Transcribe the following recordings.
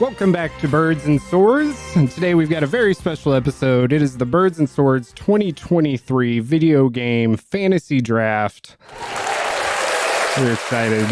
Welcome back to Birds and Swords, and today we've got a very special episode. It is the Birds and Swords 2023 video game fantasy draft. We're excited.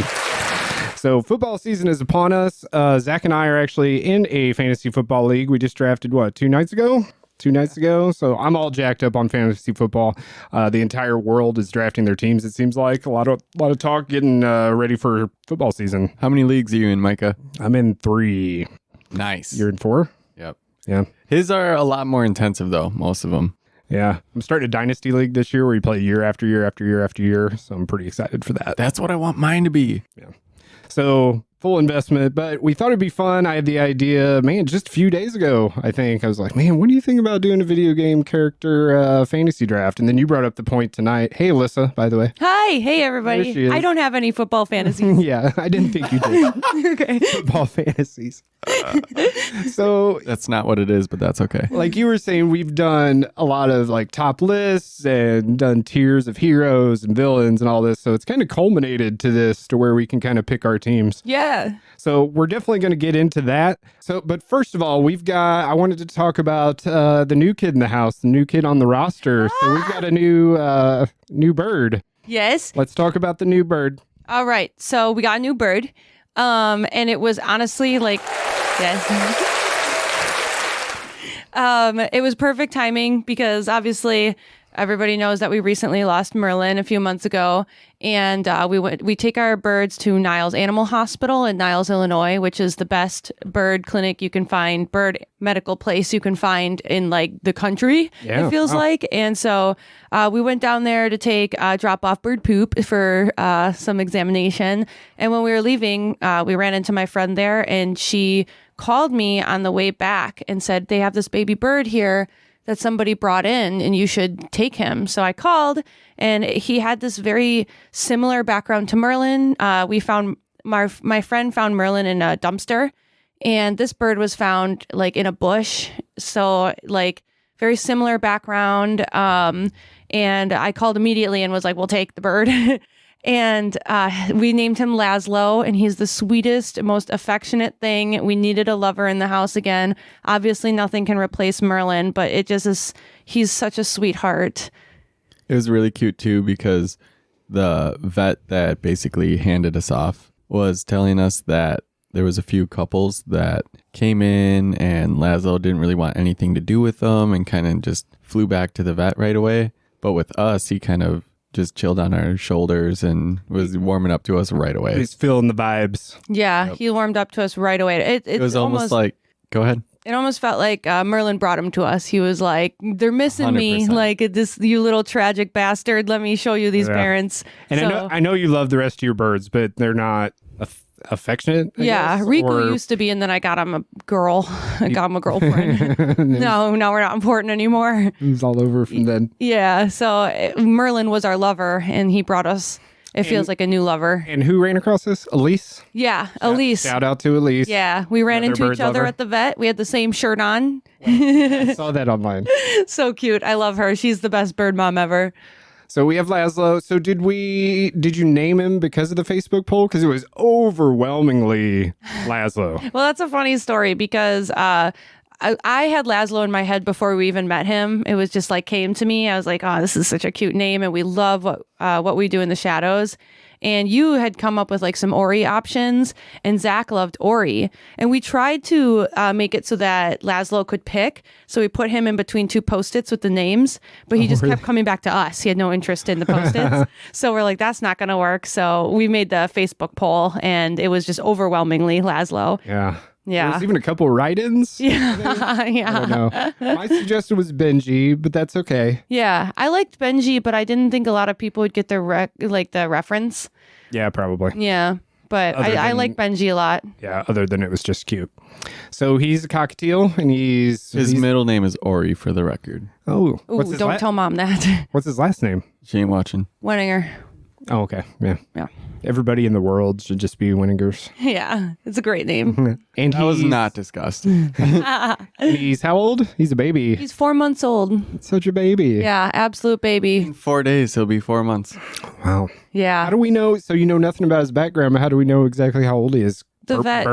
So football season is upon us. Zach and I are actually in a fantasy football league. We just drafted, two nights ago? So I'm all jacked up on fantasy football. The entire world is drafting their teams, it seems like. A lot of talk getting ready for football season. How many leagues are you in, Micah? I'm in 3. Nice. You're in 4? Yep. Yeah. His are a lot more intensive, though, most of them. Yeah. I'm starting a dynasty league this year where you play year after year after year after year. So I'm pretty excited for that. That's what I want mine to be. Yeah. So full investment, but we thought it'd be fun. I had the idea, just a few days ago, I think. I was like, what do you think about doing a video game character fantasy draft? And then you brought up the point tonight. Hey, Alyssa, by the way. Hi. Hey, everybody. I don't have any football fantasies. Yeah, I didn't think you did. Okay. Football fantasies. So that's not what it is, but that's okay. Like you were saying, we've done a lot of top lists and done tiers of heroes and villains and all this. So it's kind of culminated to this to where we can kind of pick our teams. Yeah. So we're definitely going to get into that. But first of all, I wanted to talk about the new kid in the house, the new kid on the roster. So we've got a new bird. Yes. Let's talk about the new bird. All right. So we got a new bird. And it was honestly yes. It was perfect timing because obviously everybody knows that we recently lost Merlin a few months ago, and we take our birds to Niles Animal Hospital in Niles, Illinois, which is the best bird clinic you can find, bird medical place you can find in the country. Yeah. It feels like. And so we went down there to take drop off bird poop for some examination. And when we were leaving, we ran into my friend there, and she called me on the way back and said, they have this baby bird here that somebody brought in and you should take him. So I called, and he had this very similar background to Merlin. We found my friend found Merlin in a dumpster, and this bird was found in a bush. So very similar background. And I called immediately and was like, we'll take the bird. And we named him Laszlo, and he's the sweetest, most affectionate thing. We needed a lover in the house again. Obviously, nothing can replace Merlin, but it just is, he's such a sweetheart. It was really cute, too, because the vet that basically handed us off was telling us that there was a few couples that came in, and Laszlo didn't really want anything to do with them and kind of just flew back to the vet right away. But with us, he kind of just chilled on our shoulders and was warming up to us right away. He's feeling the vibes. Yeah, Yep. He warmed up to us right away. It was almost like, go ahead. It almost felt like Merlin brought him to us. He was like, they're missing 100%. Me. This, you little tragic bastard. Let me show you these parents. And I know you love the rest of your birds, but they're not affectionate. I guess, Rico used to be, and then I got him a girl. I got him a girlfriend. No, we're not important anymore. He's all over from then. Yeah, so Merlin was our lover, and he brought us. It feels like a new lover. And who ran across this? Elise? Yeah, Elise. Shout out to Elise. Yeah, we ran into each other at the vet. We had the same shirt on. I saw that online. So cute. I love her. She's the best bird mom ever. So we have Laszlo. So did you name him because of the Facebook poll? Because it was overwhelmingly Laszlo. Well, that's a funny story because I had Laszlo in my head before we even met him. It was just came to me. I was like, oh, this is such a cute name. And we love what we do in the shadows. And you had come up with some Ori options, and Zach loved Ori. And we tried to make it so that Laszlo could pick. So we put him in between 2 Post-its with the names, but he just kept coming back to us. He had no interest in the Post-its. So we're like, that's not going to work. So we made the Facebook poll, and it was just overwhelmingly Laszlo. Yeah. Yeah. There's even a couple write-ins. Yeah. Yeah. I don't know. My suggestion was Benji, but that's okay. Yeah. I liked Benji, but I didn't think a lot of people would get the reference. Yeah, probably. Yeah. But I like Benji a lot. Yeah, other than it was just cute. So he's a cockatiel, and his middle name is Ori, for the record. Oh. Ooh, don't tell Mom that. What's his last name? She ain't watching. Wenninger. Oh, okay. Yeah. Yeah. Everybody in the world should just be Winningers. Yeah, it's a great name. And that was not discussed. He's how old? He's a baby. He's 4 months old. Such a baby. Yeah, absolute baby. In 4 days, he'll be 4 months. Wow. Yeah. How do we know? So you know nothing about his background, but how do we know exactly how old he is? The vet.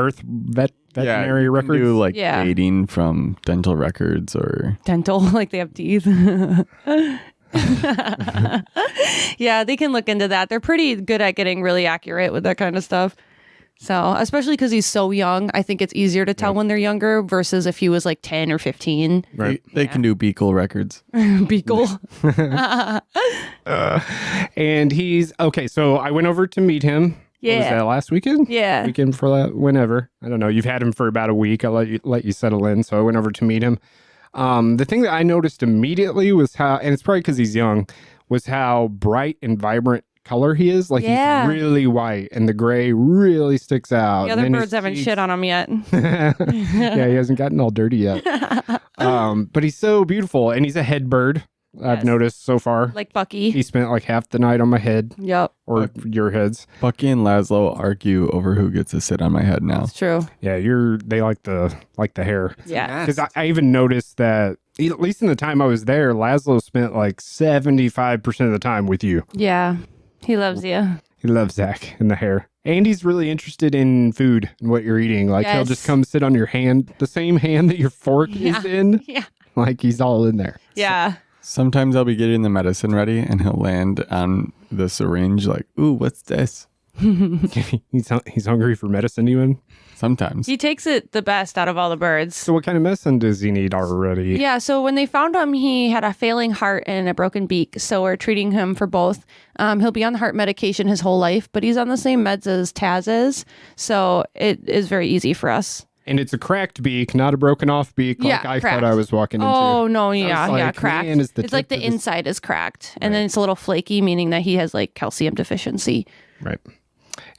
veterinary you can records. do like Yeah. dating from dental records or Dental, like they have teeth. Yeah, they can look into that. They're pretty good at getting really accurate with that kind of stuff. So, especially because he's so young, I think it's easier to tell when they're younger versus if he was like 10 or 15. Right. they can do beagle records. Beagle. And he's okay. So I went over to meet him. What was Yeah. that last weekend? Yeah. Weekend for that, whenever. I don't know. You've had him for about a week. I'll let you settle in. So I went over to meet him. The thing that I noticed immediately was how, and it's probably because he's young, was how bright and vibrant color he is. Like Yeah. he's really white, and the gray really sticks out. The And other then his birds haven't cheeks- shit on him yet. Yeah, he hasn't gotten all dirty yet. But he's so beautiful, and he's a head bird. I've Yes. noticed so far. Like Bucky. He spent like half the night on my head, Yep, or your heads. Bucky and Laszlo argue over who gets to sit on my head now. it's true. Yeah, they like the hair. Yeah. Because I even noticed that, at least in the time I was there, Laszlo spent like 75% of the time with you. Yeah. He loves you. He loves Zach and the hair. And he's really interested in food and what you're eating. Like he'll Yes. just come sit on your hand, the same hand that your fork is in. Yeah. Like he's all in there. Yeah. Sometimes I'll be getting the medicine ready and he'll land on the syringe like, ooh, what's this? He's hungry for medicine even. Sometimes. He takes it the best out of all the birds. So what kind of medicine does he need already? Yeah, so when they found him, he had a failing heart and a broken beak. So we're treating him for both. He'll be on the heart medication his whole life, but he's on the same meds as Taz is. So it is very easy for us. And it's a cracked beak, not a broken off beak like Yeah, I cracked. thought I was walking into. Oh, no, yeah, like, yeah, cracked. man, is the It's like tip the of this- inside is cracked. And then it's a little flaky, meaning that he has like calcium deficiency. Right.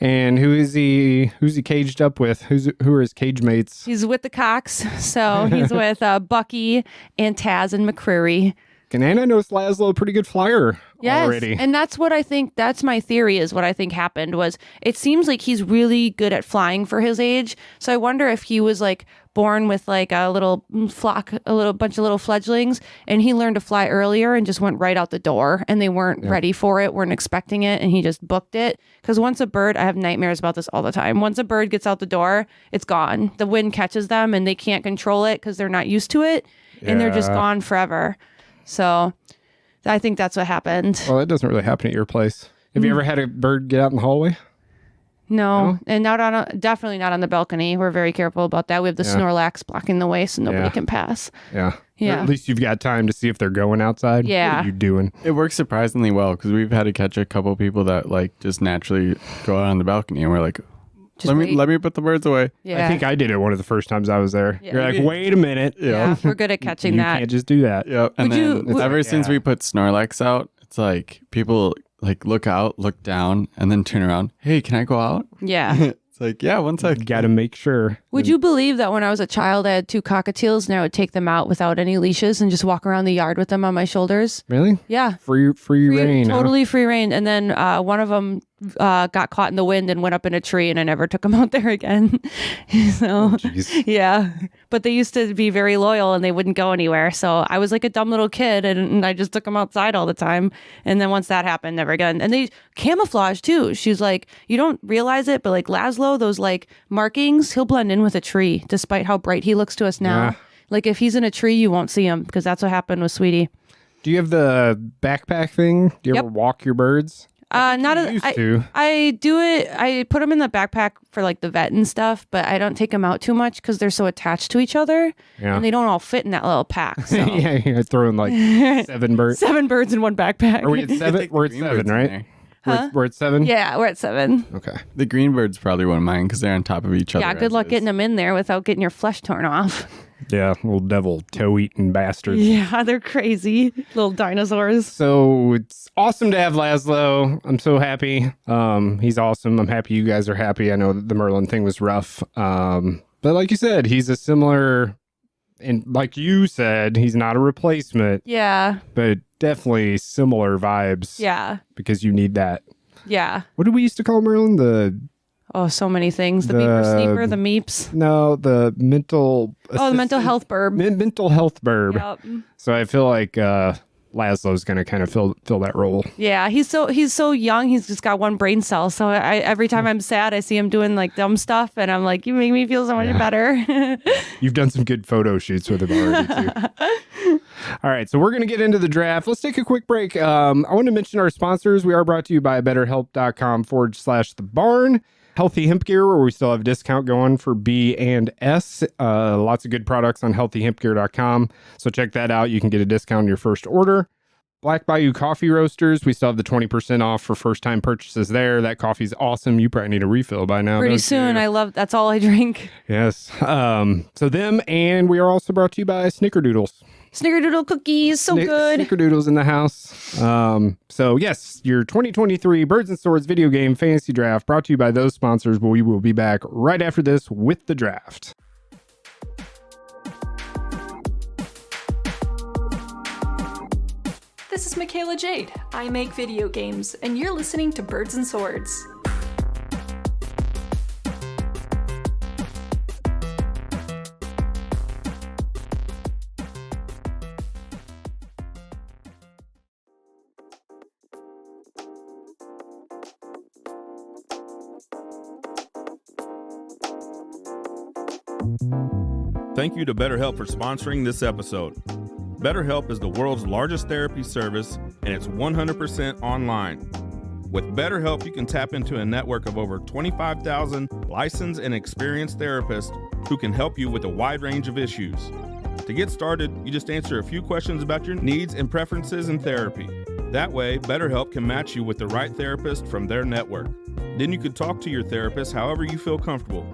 And who's he caged up with? Who are his cage mates? He's with the Cox. So he's with Bucky and Taz and McCreary. And I noticed Laszlo a pretty good flyer Yes, already. and that's what I think. That's my theory. Is what I think happened was it seems like he's really good at flying for his age. So I wonder if he was like born with like a little flock, a little bunch of little fledglings, and he learned to fly earlier and just went right out the door, and they weren't ready for it, weren't expecting it, and he just booked it. Because once a bird, I have nightmares about this all the time. Once a bird gets out the door, it's gone. The wind catches them, and they can't control it because they're not used to it, and they're just Yeah. gone forever. So I think that's what happened. Well, that doesn't really happen at your place. Have you ever had a bird get out in the hallway? No, and definitely not on the balcony. We're very careful about that. We have the Snorlax blocking the way so nobody Yeah. can pass. Yeah. Yeah. Or at least you've got time to see if they're going outside. Yeah. What are you doing? It works surprisingly well because we've had to catch a couple people that like just naturally go out on the balcony and we're like, Just wait. let me put the birds away. Yeah, I think I did it one of the first times I was there. Yeah. You're like, wait a minute. yeah, we're good at catching You that. can't just do that. Yep. And Would you- then would- ever since we put Snorlax out, it's like people like look out, look down, and then turn around. Hey, can I go out? Yeah. It's like, yeah, one sec. You got to make sure. Would you believe that when I was a child, I had 2 cockatiels and I would take them out without any leashes and just walk around the yard with them on my shoulders? Really? Yeah. Free reign. huh? Totally free reign. And then one of them got caught in the wind and went up in a tree, and I never took them out there again. So, Jeez. yeah. But they used to be very loyal and they wouldn't go anywhere. So I was like a dumb little kid, and I just took them outside all the time. And then once that happened, never again. And they camouflage too. She's like, you don't realize it, but like Laszlo, those like markings, he'll blend in with a tree despite how bright he looks to us now. Yeah. Like if he's in a tree, you won't see him because that's what happened with Sweetie. Do you have the backpack thing? Do you ever Yep. walk your birds? Not You a, used to. I do it. I put them in the backpack for like the vet and stuff, but I don't take them out too much because they're so attached to each other, Yeah. and they don't all fit in that little pack. So Yeah, you're throwing like 7 birds. 7 birds in one backpack. Are we at 7? We're at Green 7, birds in right? there. We're at 7? Yeah, we're at 7. Okay. The green bird's probably one of mine because they're on top of each other. Yeah, good as luck is. getting them in there without getting your flesh torn off. Yeah, little devil toe-eating bastards. Yeah, they're crazy little dinosaurs. So it's awesome to have Laszlo. I'm so happy. He's awesome. I'm happy you guys are happy. I know that the Merlin thing was rough. But like you said, he's a similar, and like you said, he's not a replacement, Yeah, but definitely similar vibes. yeah, Because you need that. yeah. What did we used to call Merlin? Oh, so many things. The beeper sleeper, the meeps. The mental. Oh, the mental assistant- health burb. Mental health burb. Yep. So I feel like Laszlo's going to kind of fill that role. Yeah, he's so young. He's just got one brain cell. So every time I'm sad, I see him doing like dumb stuff, and I'm like, you make me feel so much better. You've done some good photo shoots with him already too. All right, so we're going to get into the draft. Let's take a quick break. I want to mention our sponsors. We are brought to you by betterhelp.com/the barn. Healthy Hemp Gear, where we still have a discount going for B and S. Lots of good products on healthyhempgear.com. So check that out. You can get a discount on your first order. Black Bayou Coffee Roasters. We still have the 20% off for first-time purchases there. That coffee's awesome. You probably need a refill by now. Pretty soon. That's all I drink. Yes. So them, and we are also brought to you by Snickerdoodles. Snickerdoodle cookies, so good. Snickerdoodles in the house. So yes, your 2023 Birds and Swords video game fantasy draft brought to you by those sponsors. But we will be back right after this with the draft. This is Michaela Jade. I make video games, and you're listening to Birds and Swords. Thank you to BetterHelp for sponsoring this episode. BetterHelp is the world's largest therapy service, and it's 100% online. With BetterHelp, you can tap into a network of over 25,000 licensed and experienced therapists who can help you with a wide range of issues. To get started, you just answer a few questions about your needs and preferences in therapy. That way, BetterHelp can match you with the right therapist from their network. Then you can talk to your therapist however you feel comfortable,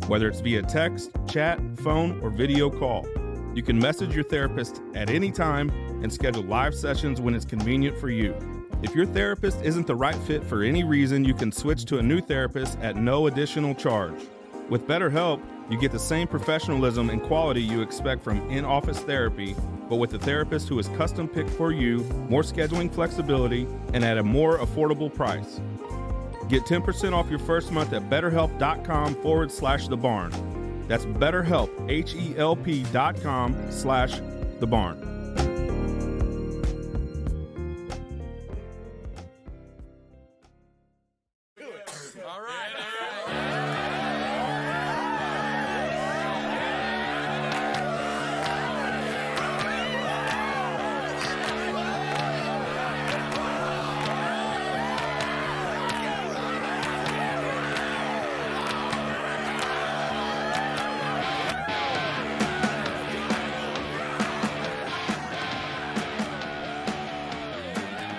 whether it's via text, chat, phone, or video call. You can message your therapist at any time and schedule live sessions when it's convenient for you. If your therapist isn't the right fit for any reason, you can switch to a new therapist at no additional charge. With BetterHelp, you get the same professionalism and quality you expect from in-office therapy, but with a therapist who is custom picked for you, more scheduling flexibility, and at a more affordable price. Get 10% off your first month at betterhelp.com/the barn. That's BetterHelp, HELP.com/the barn.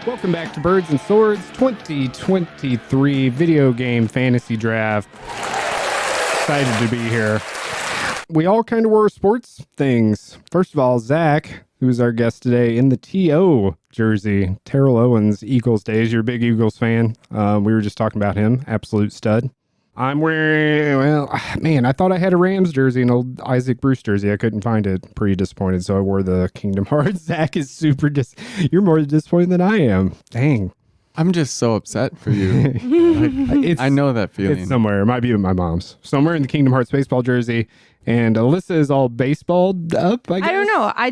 Welcome back to Birds and Swords 2023 video game fantasy draft. Excited to be here. We all kind of wore sports things. First of all, Zach, who's our guest today, in the TO jersey. Terrell Owens, Eagles days. You're a big Eagles fan. We were just talking about him. Absolute stud. I'm wearing, well, man, I thought I had a Rams jersey, an old Isaac Bruce jersey. I couldn't find it. Pretty disappointed, so I wore the Kingdom Hearts. Zach is super you're more disappointed than I am. Dang. I'm just so upset for you. I know that feeling. It's somewhere. It might be in my mom's. Somewhere in the Kingdom Hearts baseball jersey. And Alyssa is all baseballed up, I guess. I don't know. I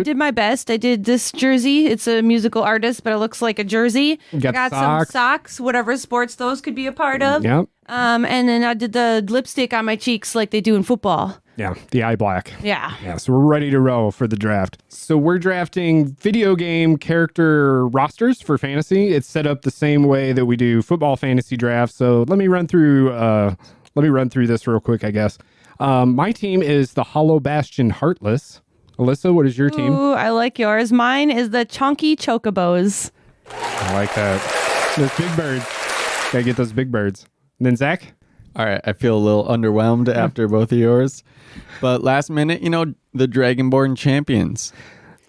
did my best. I did this jersey. It's a musical artist, but it looks like a jersey. You got some socks, whatever sports those could be a part of. Yep. And then I did the lipstick on my cheeks like they do in football. Yeah, the eye black. Yeah. Yeah, so we're ready to roll for the draft. So we're drafting video game character rosters for fantasy. It's set up the same way that we do football fantasy drafts. So let me run through this real quick, I guess. My team is the Hollow Bastion Heartless. Alyssa, what is your team? Ooh, I like yours. Mine is the Chunky Chocobos. I like that. Those big birds. Gotta get those big birds. And then Zach? All right, I feel a little underwhelmed after both of yours. But last minute, the Dragonborn champions.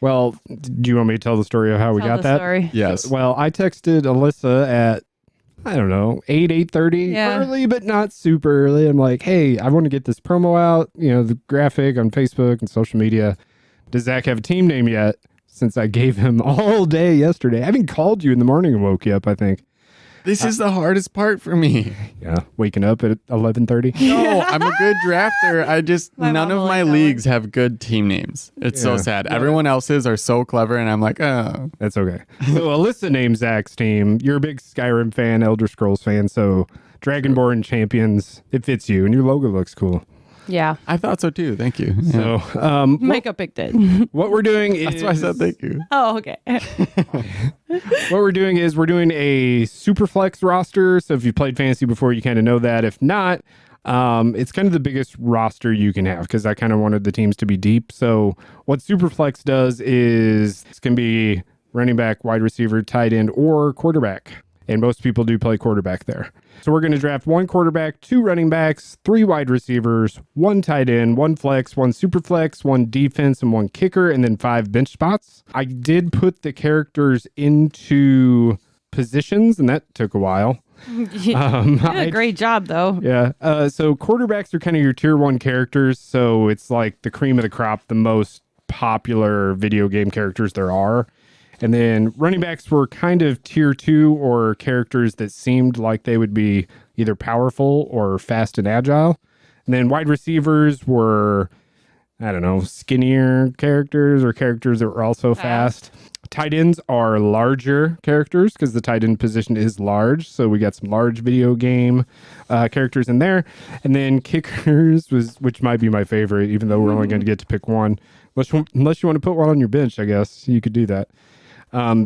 Well, do you want me to tell the story of how we got that? Story. Yes. Well, I texted Alyssa at, I don't know, 8:30, early, but not super early. I'm like, hey, I want to get this promo out, the graphic on Facebook and social media. Does Zach have a team name yet? Since I gave him all day yesterday. I haven't called you in the morning and woke you up, I think. This is the hardest part for me. Yeah, waking up at 11:30. No, I'm a good drafter. I just My none mom of will my like that leagues have good team names. It's so Yeah. sad. Everyone else's are so clever, and I'm like, oh. That's okay. So Alyssa named Zach's team. You're a big Skyrim fan, Elder Scrolls fan, so Dragonborn Champions, it fits you, and your logo looks cool. Yeah. I thought so too. Thank you. Yeah. So Makeup pick did. what we're doing is That's why I said thank you. Oh, okay. what we're doing is we're doing a Superflex roster. So if you've played Fantasy before, you kind of know that. If not, it's kind of the biggest roster you can have because I kind of wanted the teams to be deep. So what Superflex does is this can be running back, wide receiver, tight end, or quarterback. And most people do play quarterback there. So we're going to draft 1 quarterback, 2 running backs, 3 wide receivers, 1 tight end, 1 flex, 1 super flex, 1 defense, and 1 kicker, and then 5 bench spots. I did put the characters into positions, and that took a while. You did a great job, though. Yeah. So quarterbacks are kind of your tier 1 characters. So it's like the cream of the crop, the most popular video game characters there are. And then running backs were kind of tier 2 or characters that seemed like they would be either powerful or fast and agile. And then wide receivers were, I don't know, skinnier characters or characters that were also fast. Tight ends are larger characters because the tight end position is large. So we got some large video game characters in there. And then kickers which might be my favorite, even though we're only going to get to pick one. Unless you want to put one on your bench, I guess you could do that.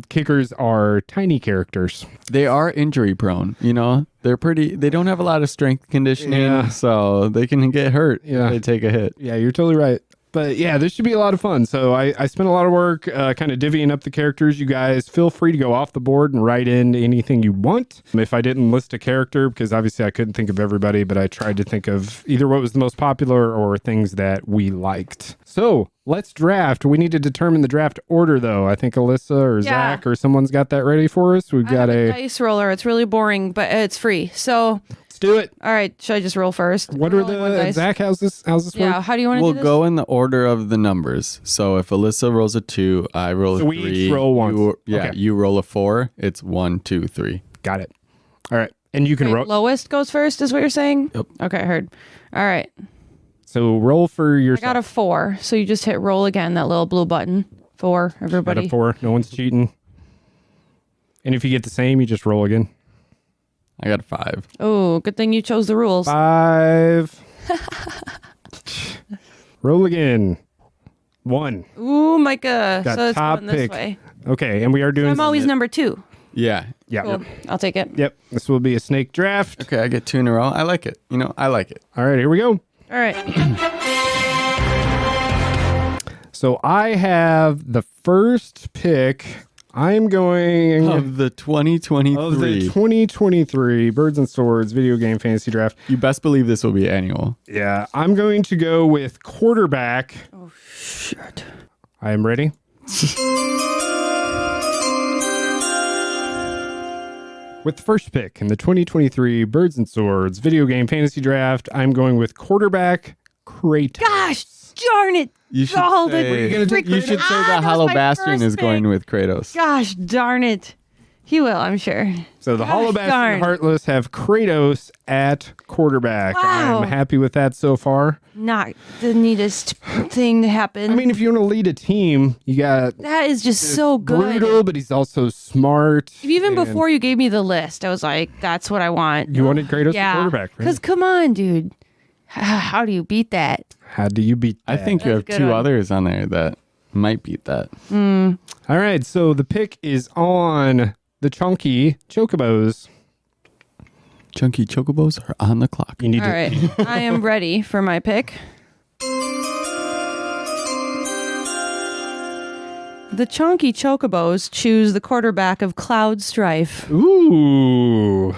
Kickers are tiny characters. They are injury prone, you know? They don't have a lot of strength conditioning, so they can get hurt if they take a hit. Yeah, you're totally right. But yeah, this should be a lot of fun. So I spent a lot of work kind of divvying up the characters. You guys feel free to go off the board and write in anything you want. If I didn't list a character, because obviously I couldn't think of everybody, but I tried to think of either what was the most popular or things that we liked. So let's draft. We need to determine the draft order, though. I think Alyssa or Zach or someone's got that ready for us. We've got a dice roller. It's really boring, but it's free. So let's do it. All right. Should I just roll first? What are the Zach? How's this work? Yeah. How do you want to We'll do this? go in the order of the numbers. So if Alyssa rolls a 2, I roll a 3. We each roll once. You roll a 4. It's 1, 2, 3. Got it. All right. And you can roll. Lowest goes first, is what you're saying? Yep. Okay, heard. All right. So roll for yourself. I got a 4. So you just hit roll again, that little blue button. 4, everybody. Got a 4. No one's cheating. And if you get the same, you just roll again. I got a 5. Oh, good thing you chose the rules. 5. Roll again. 1. Ooh, Micah. Got so it's top going this pick. way. Okay, and we are doing. I'm always number 2. Yeah. Yeah. Cool. I'll take it. Yep. This will be a snake draft. Okay, I get 2 in a row. I like it. You know, I like it. All right, here we go. All right. So I have the first pick. I'm going Of the 2023. of the 2023 Birds and Swords video game fantasy draft. You best believe this will be annual. Yeah, I'm going to go with quarterback. Oh, shit. I am ready. With the first pick in the 2023 Birds and Swords video game fantasy draft, I'm going with quarterback Kratos. Gosh darn it. You should Called say, it. you should say that that was Hollow my Bastion first is going pick. with Kratos. Gosh darn it. He will, I'm sure. So the Hollow Bastion darn. and Heartless have Kratos at quarterback. Wow. I'm happy with that so far. Not the neatest thing to happen. I mean, if you want to lead a team, you got that is just so good. brutal, but he's also smart. Even and before you gave me the list, I was like, that's what I want. you wanted Kratos at quarterback, right? Because come on, dude. How do you beat that? How do you beat that? I think you have That's a good 2 one. others on there that might beat that. All right, so the pick is on the Chunky Chocobos. Chunky Chocobos are on the clock. You need All to. right. I am ready for my pick. The Chunky Chocobos choose the quarterback of Cloud Strife. Ooh.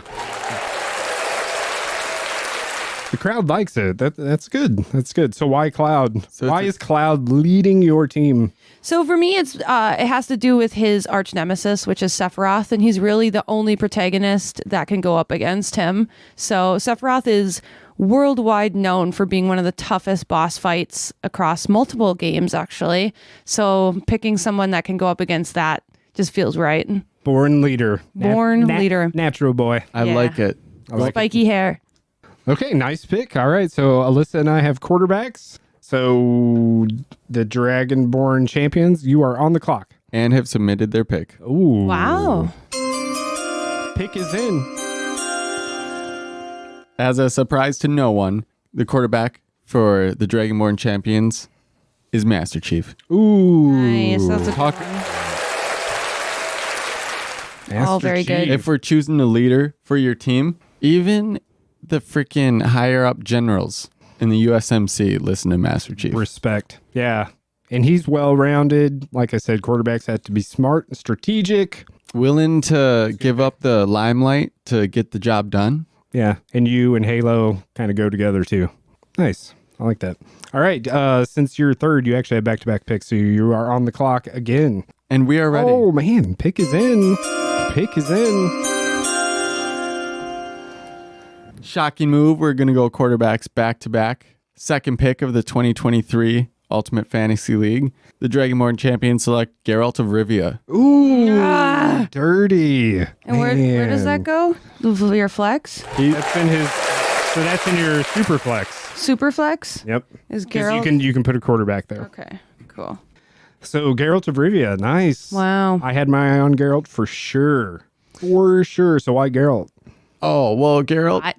The crowd likes it. That's good. That's good. So why Cloud? So why it's is Cloud leading your team? So for me, it has to do with his arch nemesis, which is Sephiroth, and he's really the only protagonist that can go up against him. So Sephiroth is worldwide known for being one of the toughest boss fights across multiple games, actually. So picking someone that can go up against that just feels right. Born leader. Born leader. Natural boy. I Yeah. like it. Spiky hair. Okay, nice pick. All right, so Alyssa and I have quarterbacks. So the Dragonborn champions, you are on the clock. And have submitted their pick. Ooh. Wow. Pick is in. As a surprise to no one, the quarterback for the Dragonborn champions is Master Chief. Ooh. Nice. That's a good Talk- one. Master All very good. Chief. If we're choosing a leader for your team, even the freaking higher up generals in the USMC listen to Master Chief. Respect. Yeah. And he's well-rounded. Like I said, quarterbacks have to be smart and strategic. Willing to give up the limelight to get the job done. Yeah. And you and Halo kind of go together too. Nice. I like that. All right. Since you're third, you actually have back-to-back picks, so you are on the clock again. And we are ready. Oh, man. Pick is in. Pick is in. Shocking move. We're going to go quarterbacks back to back. Second pick of the 2023 Ultimate Fantasy League. The Dragonborn champions select Geralt of Rivia. Ooh. Dirty. And where does that go? Your flex? That's in his... So that's in your super flex. Super flex? Yep. Is 'Cause Geralt? you can put a quarterback there. Okay, cool. So Geralt of Rivia, nice. Wow. I had my eye on Geralt for sure. For sure. So why Geralt? Oh, well, Geralt. Hot.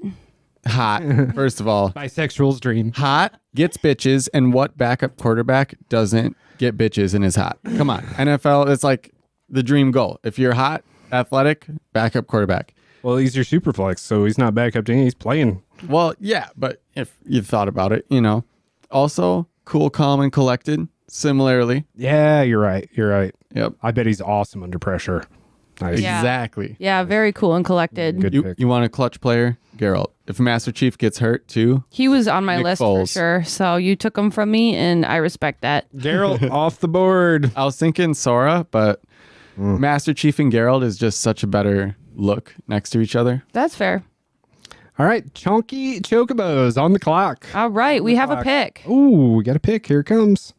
Hot, first of all. Bisexual's dream. Hot, gets bitches, and what backup quarterback doesn't get bitches and is hot? Come on. NFL, it's like the dream goal. If you're hot, athletic, backup quarterback. Well, he's your super flex, so he's not back up to any. He's playing. Well, yeah, but if you've thought about it, you know. Also, cool, calm, and collected. Similarly. Yeah, you're right. You're right. Yep. I bet he's awesome under pressure. Nice. Yeah. Exactly. Yeah, very cool and collected. Good You, pick. you want a clutch player? Geralt. If Master Chief gets hurt too, He was on my Nick list Foles. for sure. So you took him from me, and I respect that. Geralt off the board. I was thinking Sora, but Master Chief and Geralt is just such a better look next to each other. That's fair. All right, Chunky Chocobos on the clock. All right, we have a pick. Ooh, we got a pick. Here it comes.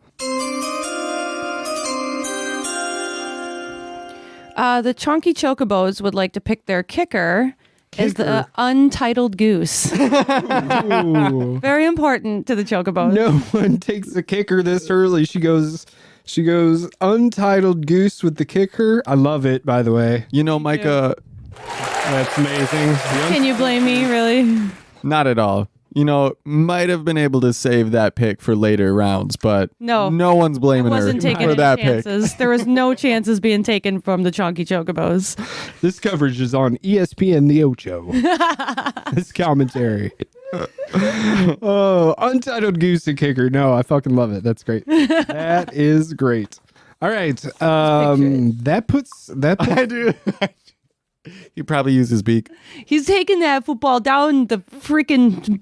The Chunky Chocobos would like to pick their kicker as the Untitled Goose. Ooh. Very important to the Chocobos. No one takes the kicker this early. She goes Untitled Goose with the kicker. I love it, by the way. You know, Micah, That's amazing. Can you blame me, really? not at all. You know, might have been able to save that pick for later rounds, but No. one's blaming her Wasn't taking for any that pick. chances. There was no chances being taken from the Chunky Chocobos. This coverage is on ESPN The Ocho. This commentary. Oh, Untitled Goose and kicker. No, I fucking love it. That's great. That is great. All right. That puts I do. He probably used his beak. He's taking that football down the freaking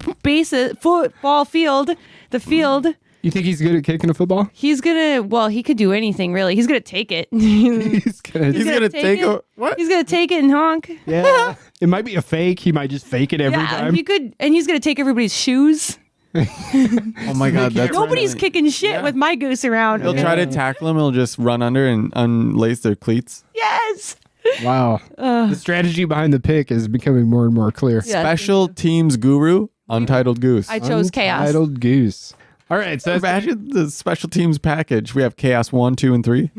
football field, the field. You think he's good at kicking a football? He's gonna, well, he could do anything really. He's gonna take it. He's gonna. He's gonna take it. what? He's gonna take it and honk. Yeah. It might be a fake. He might just fake it every time. He could, and he's gonna take everybody's shoes. Oh my God, that's Nobody's really- kicking shit with my goose around. He'll try to tackle him. He'll just run under and unlace their cleats. Yes. Wow. The strategy behind the pick is becoming more and more clear. Yeah. Special teams guru, Untitled Goose. I chose chaos. Untitled Goose. All right. So that's, Imagine the special teams package. We have Chaos 1, 2, and 3.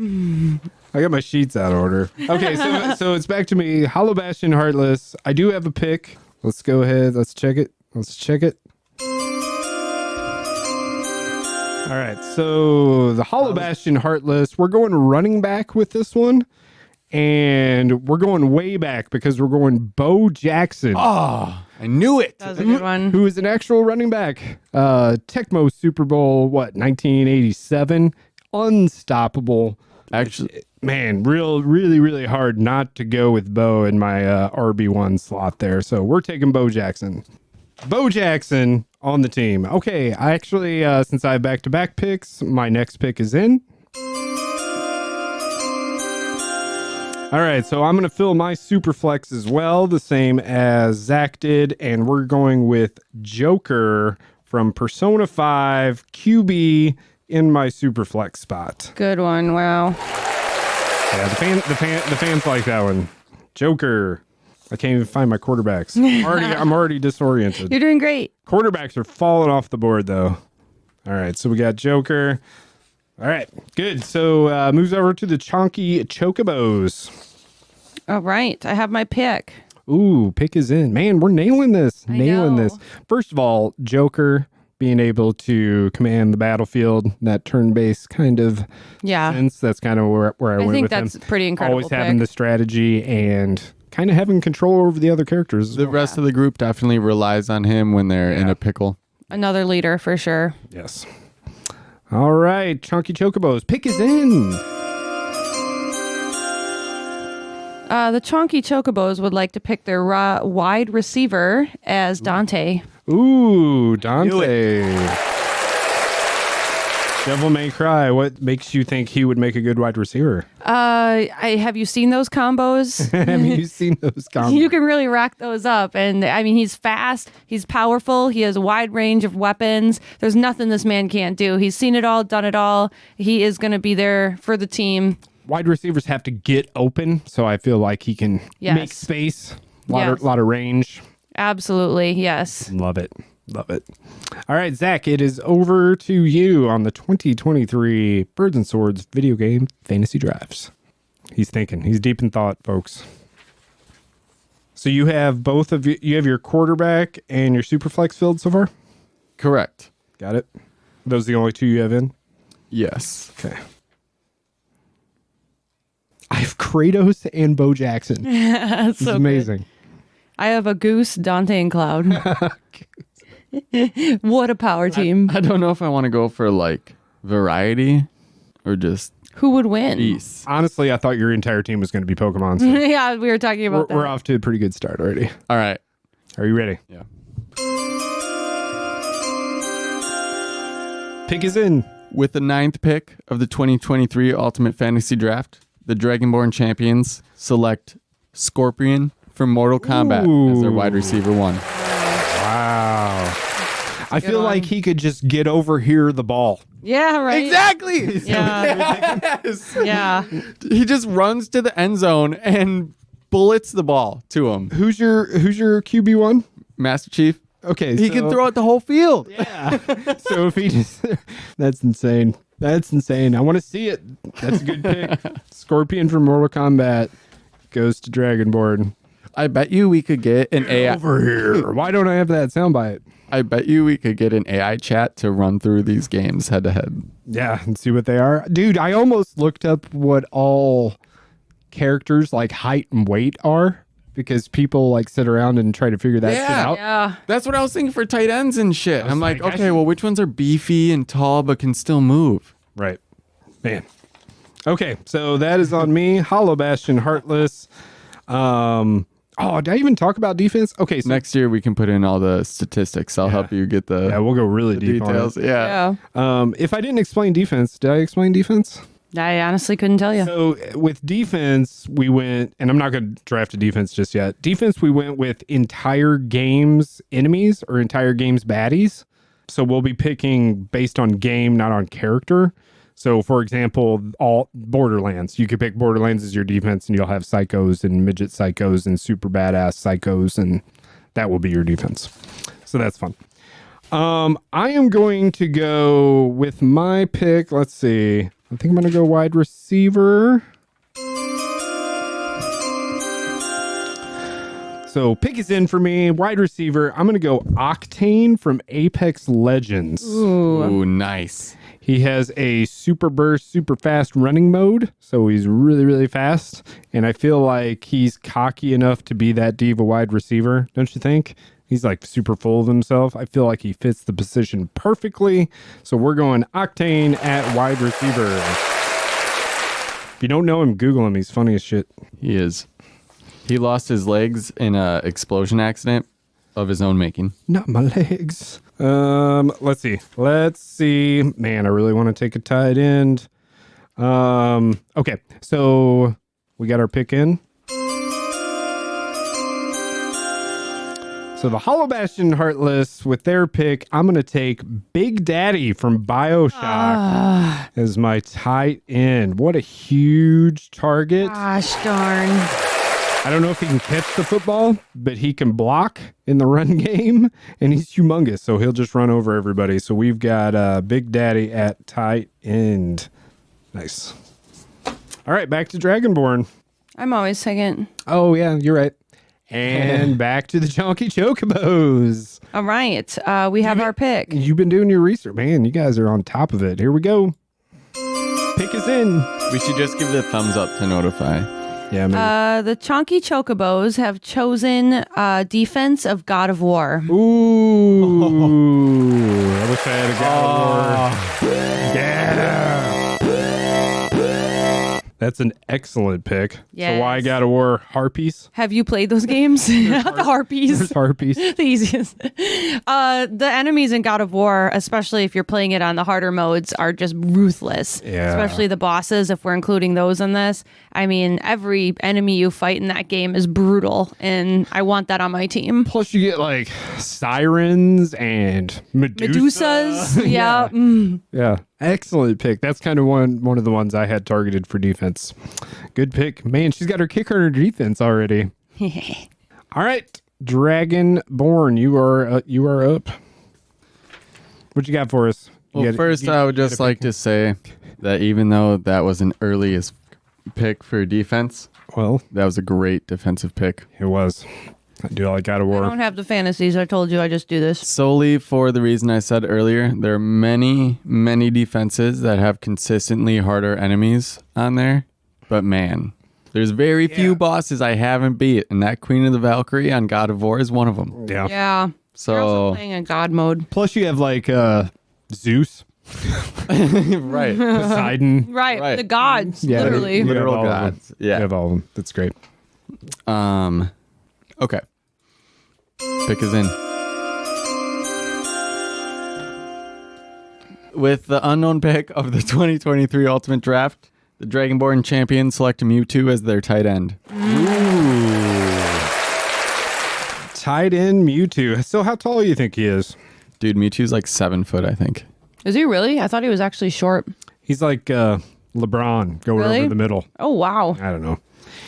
I got my sheets out of order. Okay. So it's back to me. Hollow Bastion Heartless. I do have a pick. Let's go ahead. Let's check it. All right. So the Hollow Bastion Heartless, we're going running back with this one. And we're going way back because we're going Bo Jackson, Oh, I knew it. That was a good one. who is an actual running back. Tecmo Super Bowl, 1987? Unstoppable. Actually, Man, really hard not to go with Bo in my RB1 slot there. So we're taking Bo Jackson. Bo Jackson on the team. Okay, I actually, since I have back-to-back picks, my next pick is in. All right, so I'm going to fill my super flex as well, the same as Zach did, and we're going with Joker from Persona 5 QB in my super flex spot. Good one. Wow. Yeah, the fans like that one. Joker. I can't even find my quarterbacks. I'm already disoriented. You're doing great. Quarterbacks are falling off the board, though. All right, so we got Joker. All right, good. So moves over to the Chonky Chocobos. All right. I have my pick. Ooh, pick is in. Man, we're nailing this. I Nailing know. this. First of all, Joker being able to command the battlefield, that turn-based kind of Yeah. sense. That's kind of where I went think with that's him. pretty incredible Always having pick. the strategy and kind of having control over the other characters. as The well. rest of the group definitely relies on him when they're in a pickle. Another leader for sure. Yes. All right, Chunky Chocobos. Pick is in. The Chonky Chocobos would like to pick their wide receiver as Dante. Ooh, Dante. Devil May Cry. What makes you think he would make a good wide receiver? Have you seen those combos? Have you seen those combos? You can really rack those up. And I mean, he's fast, he's powerful, he has a wide range of weapons. There's nothing this man can't do. He's seen it all, done it all. He is going to be there for the team. Wide receivers have to get open, so I feel like he can Yes. make space. Yes. Lot of range. Absolutely, yes. Love it. Love it. All right, Zach, it is over to you on the 2023 Birds and Swords video game fantasy drafts. He's thinking. He's deep in thought, folks. So you have both of you have your quarterback and your super flex filled so far? Correct. Got it. Those are the only two you have in? Yes. Okay. I have Kratos and Bo Jackson. That's It's so amazing. good. I have a Goose, Dante, and Cloud. What a power team. I don't know if I want to go for like variety or just Who would win? peace. Honestly, I thought your entire team was going to be Pokemon. So Yeah, we were talking about that. we're off to a pretty good start already. All right. Are you ready? Yeah. Pick is in. With the 9th pick of the 2023 Ultimate Fantasy Draft, the Dragonborn champions select Scorpion from Mortal Kombat as their wide receiver 1. Wow. I good feel one. like he could just get over here the ball. Yeah, right. Exactly. Yeah. Yeah. He just runs to the end zone and bullets the ball to him. Who's your QB1? Master Chief, Okay, he can throw it the whole field. Yeah. So if he just that's insane. That's insane. I want to see it. That's a good pick. Scorpion from Mortal Kombat goes to Dragonborn. I bet you we could get an AI. Over here. Why don't I have that soundbite? I bet you we could get an AI chat to run through these games head to head. Yeah, and see what they are. Dude, I almost looked up what all characters like height and weight are because people like sit around and try to figure that shit Yeah. out. Yeah. That's what I was thinking for tight ends and shit. I'm like, like, I okay, should- well, which ones are beefy and tall but can still move? Right. Man. Okay, so that is on me. Hollow Bastion, Heartless. Did I even talk about defense? Okay, so Next year we can put in all the statistics. I'll help you get the, yeah, we'll go really the deep details. on it. Yeah. Yeah. If I didn't explain defense, did I explain defense? I honestly couldn't tell you. So with defense, we went, and I'm not going to draft a defense just yet. Defense, we went with entire games enemies or entire games baddies. So we'll be picking based on game, not on character. So for example, all Borderlands, you could pick Borderlands as your defense and you'll have psychos and midget psychos and super badass psychos, and that will be your defense. So that's fun. I am going to go with my pick. Let's see. I think I'm going to go wide receiver. So pick is in for me. Wide receiver. I'm going to go Octane from Apex Legends. Ooh, nice. He has a super burst, super fast running mode. So he's really, really fast. And I feel like he's cocky enough to be that diva wide receiver. Don't you think? He's like super full of himself. I feel like he fits the position perfectly. So we're going Octane at wide receiver. If you don't know him, Google him. He's funny as shit. He is. He lost his legs in a explosion accident of his own making. Not my legs. Let's see. Man, I really want to take a tight end. Okay, so we got our pick in. So the Hollow Bastion Heartless with their pick, I'm going to take Big Daddy from BioShock as my tight end. What a huge target. Gosh darn. I don't know if he can catch the football, but he can block in the run game, and he's humongous, so he'll just run over everybody. So we've got Big Daddy at tight end. Nice. All right, back to Dragonborn. I'm always second. Oh, yeah, you're right. And back to the Chonky Chocobos. All right. We have our pick. You've been doing your research. Man, you guys are on top of it. Here we go. Pick is in. We should just give the thumbs up to notify. Yeah, maybe. The Chonky Chocobos have chosen Defense of God of War. Ooh. I wish I had a God of War. Yeah. That's an excellent pick. Yes. So why God of War Harpies? Have you played those games? Not the Harpies. There's Harpies. The easiest. The enemies in God of War, especially if you're playing it on the harder modes, are just ruthless. Yeah. Especially the bosses, if we're including those in this. I mean, every enemy you fight in that game is brutal, and I want that on my team. Plus you get like sirens and Medusas. Yeah. Yeah. Excellent pick. That's kind of one of the ones I had targeted for defense. Good pick. Man, she's got her kicker on her defense already. All right. Dragonborn, you are up. What you got for us? Well, first, I would just like to say that even though that was an earliest pick for defense, Well, that was a great defensive pick. it was. I do like God of I War. don't have the fantasies. I told you I just do this. Solely for the reason I said earlier, there are many, many defenses that have consistently harder enemies on there. But man, there's very few bosses I haven't beat, and that Queen of the Valkyrie on God of War is one of them. Yeah. Yeah. So You're also playing in God mode. Plus you have like Zeus, right, Poseidon. Right. The gods, Yeah, literally. you have literal all of them. gods. Yeah. You have all of them. That's great. Okay. Pick is in. With the unknown pick of the 2023 Ultimate Draft, the Dragonborn champions select Mewtwo as their tight end. Tight end Mewtwo. So how tall do you think he is? Dude, Mewtwo's like 7 foot, I think. Is he really? I thought he was actually short. He's like LeBron going Really? over the middle. Oh, wow. I don't know.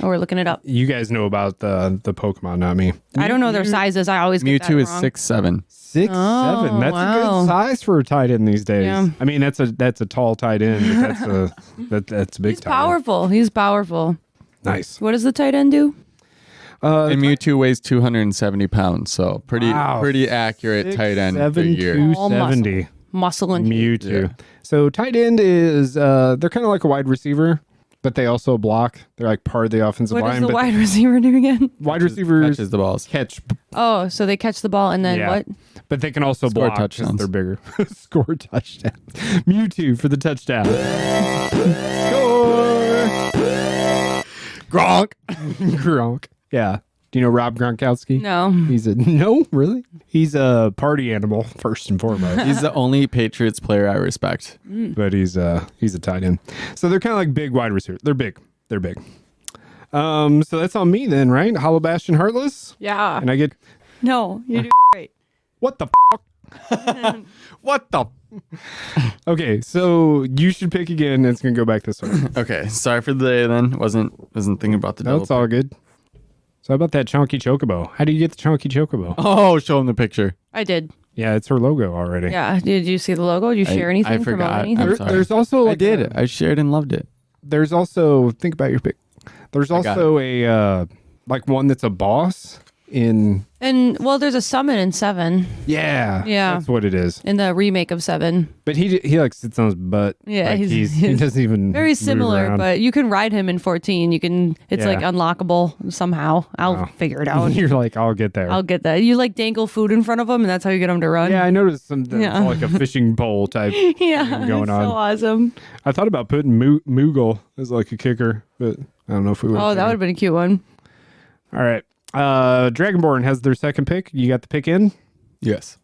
Oh, we're looking it up. You guys know about the Pokemon, not me. I don't know their sizes. I always get Mewtwo that is wrong. 6'7". 6'7". Oh, That's a wow. good size for a tight end these days. Yeah. I mean, that's a tall tight end. But that's a big He's tight end. powerful. He's powerful. Nice. What does the tight end do? And Mewtwo weighs 270 pounds, so pretty accurate tight end 6'7", figure. 270. Muscle and Mewtwo. Yeah. So tight end is they're kind of like a wide receiver, but they also block. They're like part of the offensive What line. does the but wide receiver do again? wide receivers Catches the balls. catch, Oh, so they catch the ball and then yeah. what? But they can also Score block 'cause touchdowns. they're bigger. Score touchdowns. Mewtwo for the touchdown. Score. Gronk. Gronk. Yeah. Do you know Rob Gronkowski? No. No, really? He's a party animal first and foremost. He's the only Patriots player I respect. But he's a tight end. So they're kind of like big wide receivers. They're big. So that's on me then, right? Hollow Bastion Heartless? Yeah. And I get No, you do great. what the What the Okay, so you should pick again. It's gonna go back this way. Okay, sorry for the delay then. Wasn't thinking about the No, double it's all good. So how about that chunky chocobo? How do you get the chunky chocobo? Oh, show him the picture. I did. Yeah, it's her logo already. Yeah. Did you see the logo? Did you share anything? I promote forgot. anything? I'm sorry. There's also like I did. I shared and loved it. There's also think about your pick. There's got also a like one that's a boss in And well, there's a summon in 7 yeah Yeah. that's what it is. in the remake of 7. But he like sits on his butt. Yeah, like he he's doesn't even Very move similar, around. but you can ride him in 14. You can. It's Yeah. like unlockable somehow. I'll figure it out. You're like, I'll get there. I'll get that. You like dangle food in front of him, and that's how you get him to run. Yeah, I noticed something Yeah. like a fishing pole type yeah, thing going it's on. so awesome. I thought about putting Moogle as like a kicker, but I don't know if we would. Oh, that would have been a cute one. All right. Dragonborn has their second pick. You got the pick in? Yes.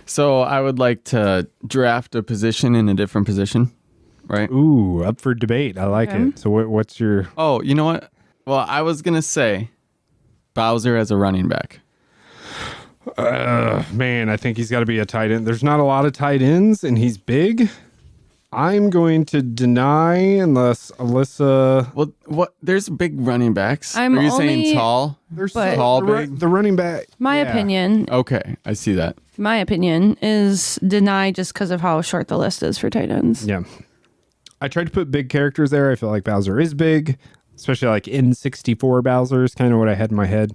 So I would like to draft a position in a different position, right? Ooh, up for debate. I like Okay. it. So what's your... Oh, you know what? Well, I was going to say Bowser as a running back. Man, I think he's got to be a tight end. There's not a lot of tight ends, and he's big. I'm going to deny unless Alyssa... Well, what? There's big running backs. I'm Are you only- saying tall? There's But- Tall, the, big? the running back. My yeah. opinion, Okay, I see that. is deny just because of how short the list is for tight ends. Yeah. I tried to put big characters there. I feel like Bowser is big, especially like N64 Bowser is kind of what I had in my head.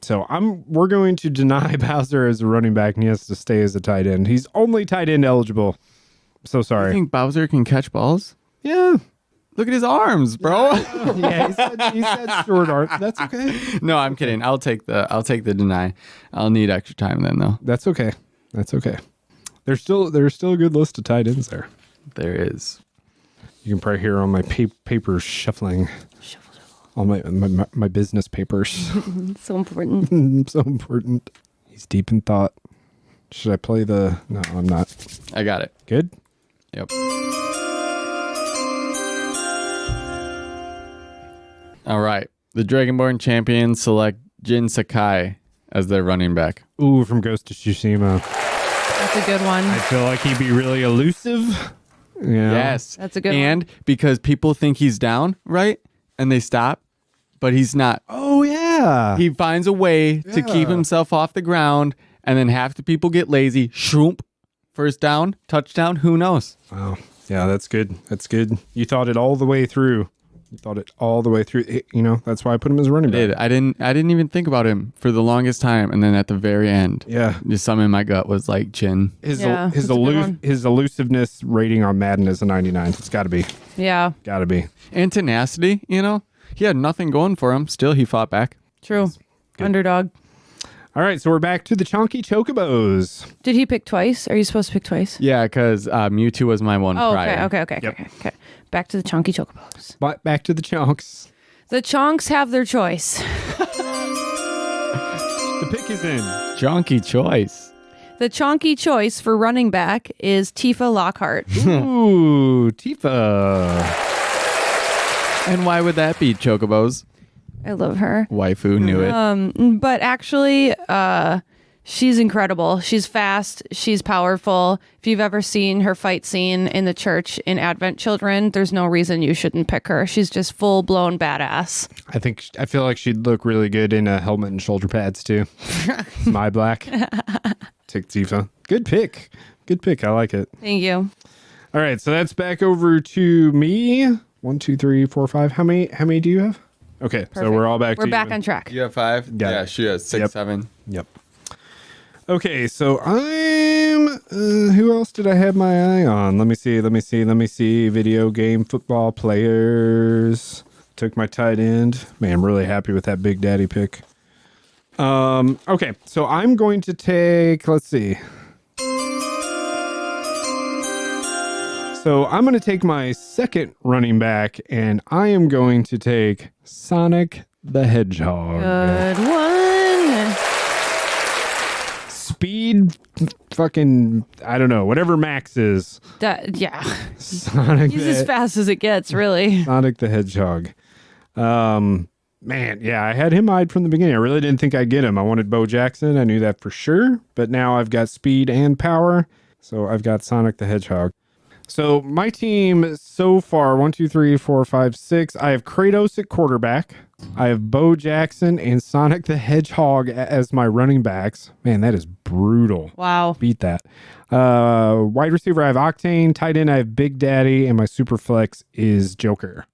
So we're going to deny Bowser as a running back, and he has to stay as a tight end. He's only tight end eligible. So You sorry. think Bowser can catch balls? Yeah. Look at his arms, bro. Yeah, he said short arm. That's okay. No, I'm kidding. I'll take the deny. I'll need extra time then, though. That's okay. That's okay. There's still a good list of tight ends there. There is. You can probably hear on my papers shuffling. All my business papers. So important. So important. He's deep in thought. Should I play the... No, I'm not. I got it. Good? Yep. All right. The Dragonborn champions select Jin Sakai as their running back. Ooh, from Ghost of Tsushima. That's a good one. I feel like he'd be really elusive. Yeah. Yes. That's a good And because people think he's down, right? And they stop, but he's not. Oh, yeah. He finds a way to keep himself off the ground, and then half the people get lazy. Shoomp. First down, touchdown, who knows? Wow. Yeah, that's good. That's good. You thought it all the way through. That's why I put him as a running back. I didn't even think about him for the longest time, and then at the very end, Yeah. just something in my gut was like Jin. His that's a good one. his elusiveness rating on Madden is a 99. It's got to be. Yeah, Got to be. And tenacity, he had nothing going for him. Still, he fought back. true. Underdog. All right, so we're back to the Chonky Chocobos. Did he pick twice? Are you supposed to pick twice? Yeah, because Mewtwo was my one Oh, prior. okay. Back to the chonky chocobos. But back to the Chonks. The chonks have their choice. The pick is in. Chonky choice. The chonky choice for running back is Tifa Lockhart. Ooh, Tifa. And why would that be, Chocobos? I love her. Waifu knew it. But actually, she's incredible. She's fast. She's powerful. If you've ever seen her fight scene in the church in Advent Children, there's no reason you shouldn't pick her. She's just full-blown badass. I feel like she'd look really good in a helmet and shoulder pads too. My black. Take Tifa. Good pick. I like it. Thank you. All right, so that's back over to me. 1, 2, 3, 4, 5. How many do you have? Okay, so Perfect. we're all back. We're to back even. on track. You have 5? Got Yeah, it. she has 6, Yep. 7. Yep. Okay, so I'm. Who else did I have my eye on? Let me see. Video game football players. Took my tight end. Man, I'm really happy with that Big Daddy pick. Okay, so I'm going to take. Let's see. So I'm going to take my second running back, and I am going to take Sonic the Hedgehog. Good one. Speed, fucking, I don't know, whatever max is. Yeah. Sonic He's as fast as it gets, really. Sonic the Hedgehog. Man, yeah, I had him eyed from the beginning. I really didn't think I'd get him. I wanted Bo Jackson. I knew that for sure. But now I've got speed and power. So I've got Sonic the Hedgehog. So my team so far, 1, 2, 3, 4, 5, 6. I have Kratos at quarterback. I have Bo Jackson and Sonic the Hedgehog as my running backs. Man, that is brutal. Wow. Beat that. Wide receiver, I have Octane. Tight end, I have Big Daddy. And my super flex is Joker.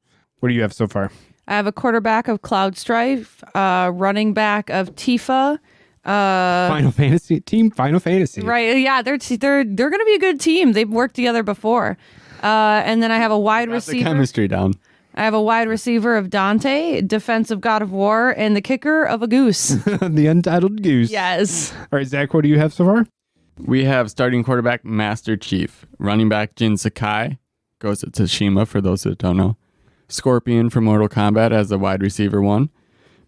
What do you have so far? I have a quarterback of Cloud Strife, running back of Tifa. Final Fantasy. Team Final Fantasy. Right. Yeah, they're going to be a good team. They've worked together before. And then I have a wide Got the receiver. chemistry down. I have a wide receiver of Dante, defensive God of War, and the kicker of a goose. The Untitled Goose. Yes. All right, Zach, what do you have so far? We have starting quarterback Master Chief, running back Jin Sakai, goes to Tsushima for those that don't know. Scorpion from Mortal Kombat as the wide receiver 1,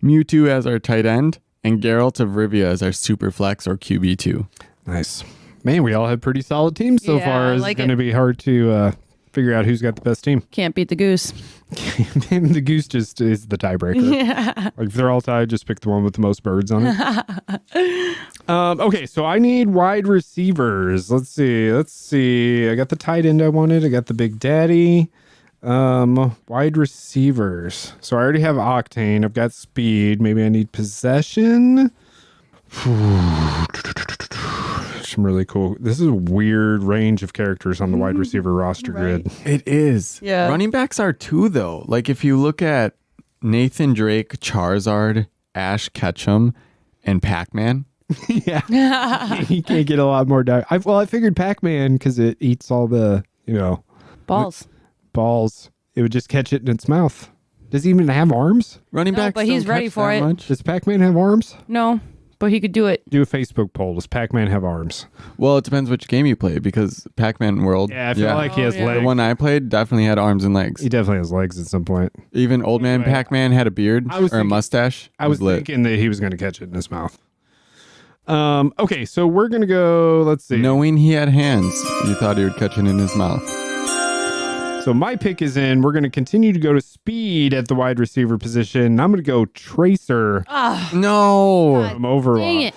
Mewtwo as our tight end, and Geralt of Rivia as our super flex or QB2. Nice. Man, we all have pretty solid teams so Yeah, far. I It's like going to it. be hard to figure out who's got the best team. Can't beat the goose. The goose just is the tiebreaker. Yeah. Like if they're all tied, just pick the one with the most birds on it. Okay, so I need wide receivers. Let's see. I got the tight end I wanted. I got the big daddy. Wide receivers. So I already have Octane. I've got speed. Maybe I need possession. Some really cool. This is a weird range of characters on the wide receiver roster grid. It is. Yeah. Running backs are too, though. Like if you look at Nathan Drake, Charizard, Ash Ketchum, and Pac-Man. Yeah. He can't get a lot more. I figured Pac-Man because it eats all the, Balls. It would just catch it in its mouth. Does he even have arms? Running No, backs but he's don't ready catch for that it. much. Does Pac-Man have arms? No, but he could do it. Do a Facebook poll. Does Pac-Man have arms? Well, it depends which game you play because Pac-Man World. Yeah, I feel like he has yeah. legs. The one I played definitely had arms and legs. He definitely has legs at some point. Even old man Anyway, Pac-Man had a beard I was or a thinking- mustache. I was lit. thinking that he was going to catch it in his mouth. Okay, so we're going to go, let's see. Knowing he had hands, you thought he would catch it in his mouth. So my pick is in. We're going to continue to go to speed at the wide receiver position. I'm going to go Tracer No, from Overwatch. Dang it.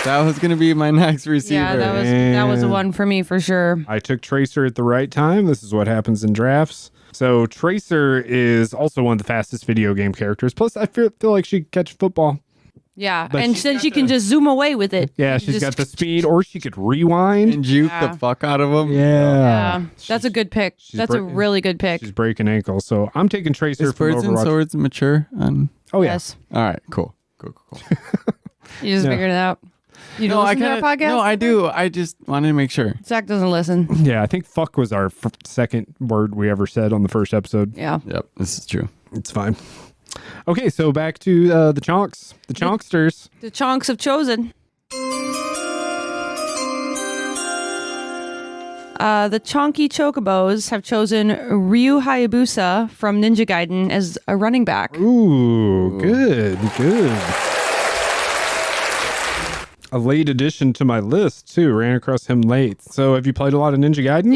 that was going to be my next receiver. Yeah, that was the one for me for sure. I took Tracer at the right time. This is what happens in drafts. So Tracer is also one of the fastest video game characters. Plus, I feel like she could catch football. Yeah, But and she's then got she can just zoom away with it. Yeah, You she's just- got the speed, or she could rewind. And juke Yeah. the fuck out of him. Yeah, that's a good pick. That's a breaking- really good pick. She's breaking ankles. So I'm taking Tracer Is from Birds and Overwatch. Swords mature? Oh, yeah. Yes, All right, cool. you just No. figured it out. You don't listen to our podcast? No, I do. I just wanted to make sure. Zach doesn't listen. Yeah, I think fuck was our second word we ever said on the first episode. Yeah. Yep, this is true. It's fine. Okay, so back to the chonks. The chonksters. The chonks have chosen. The chonky chocobos have chosen Ryu Hayabusa from Ninja Gaiden as a running back. Ooh, good. A late addition to my list, too. Ran across him late. So have you played a lot of Ninja Gaiden?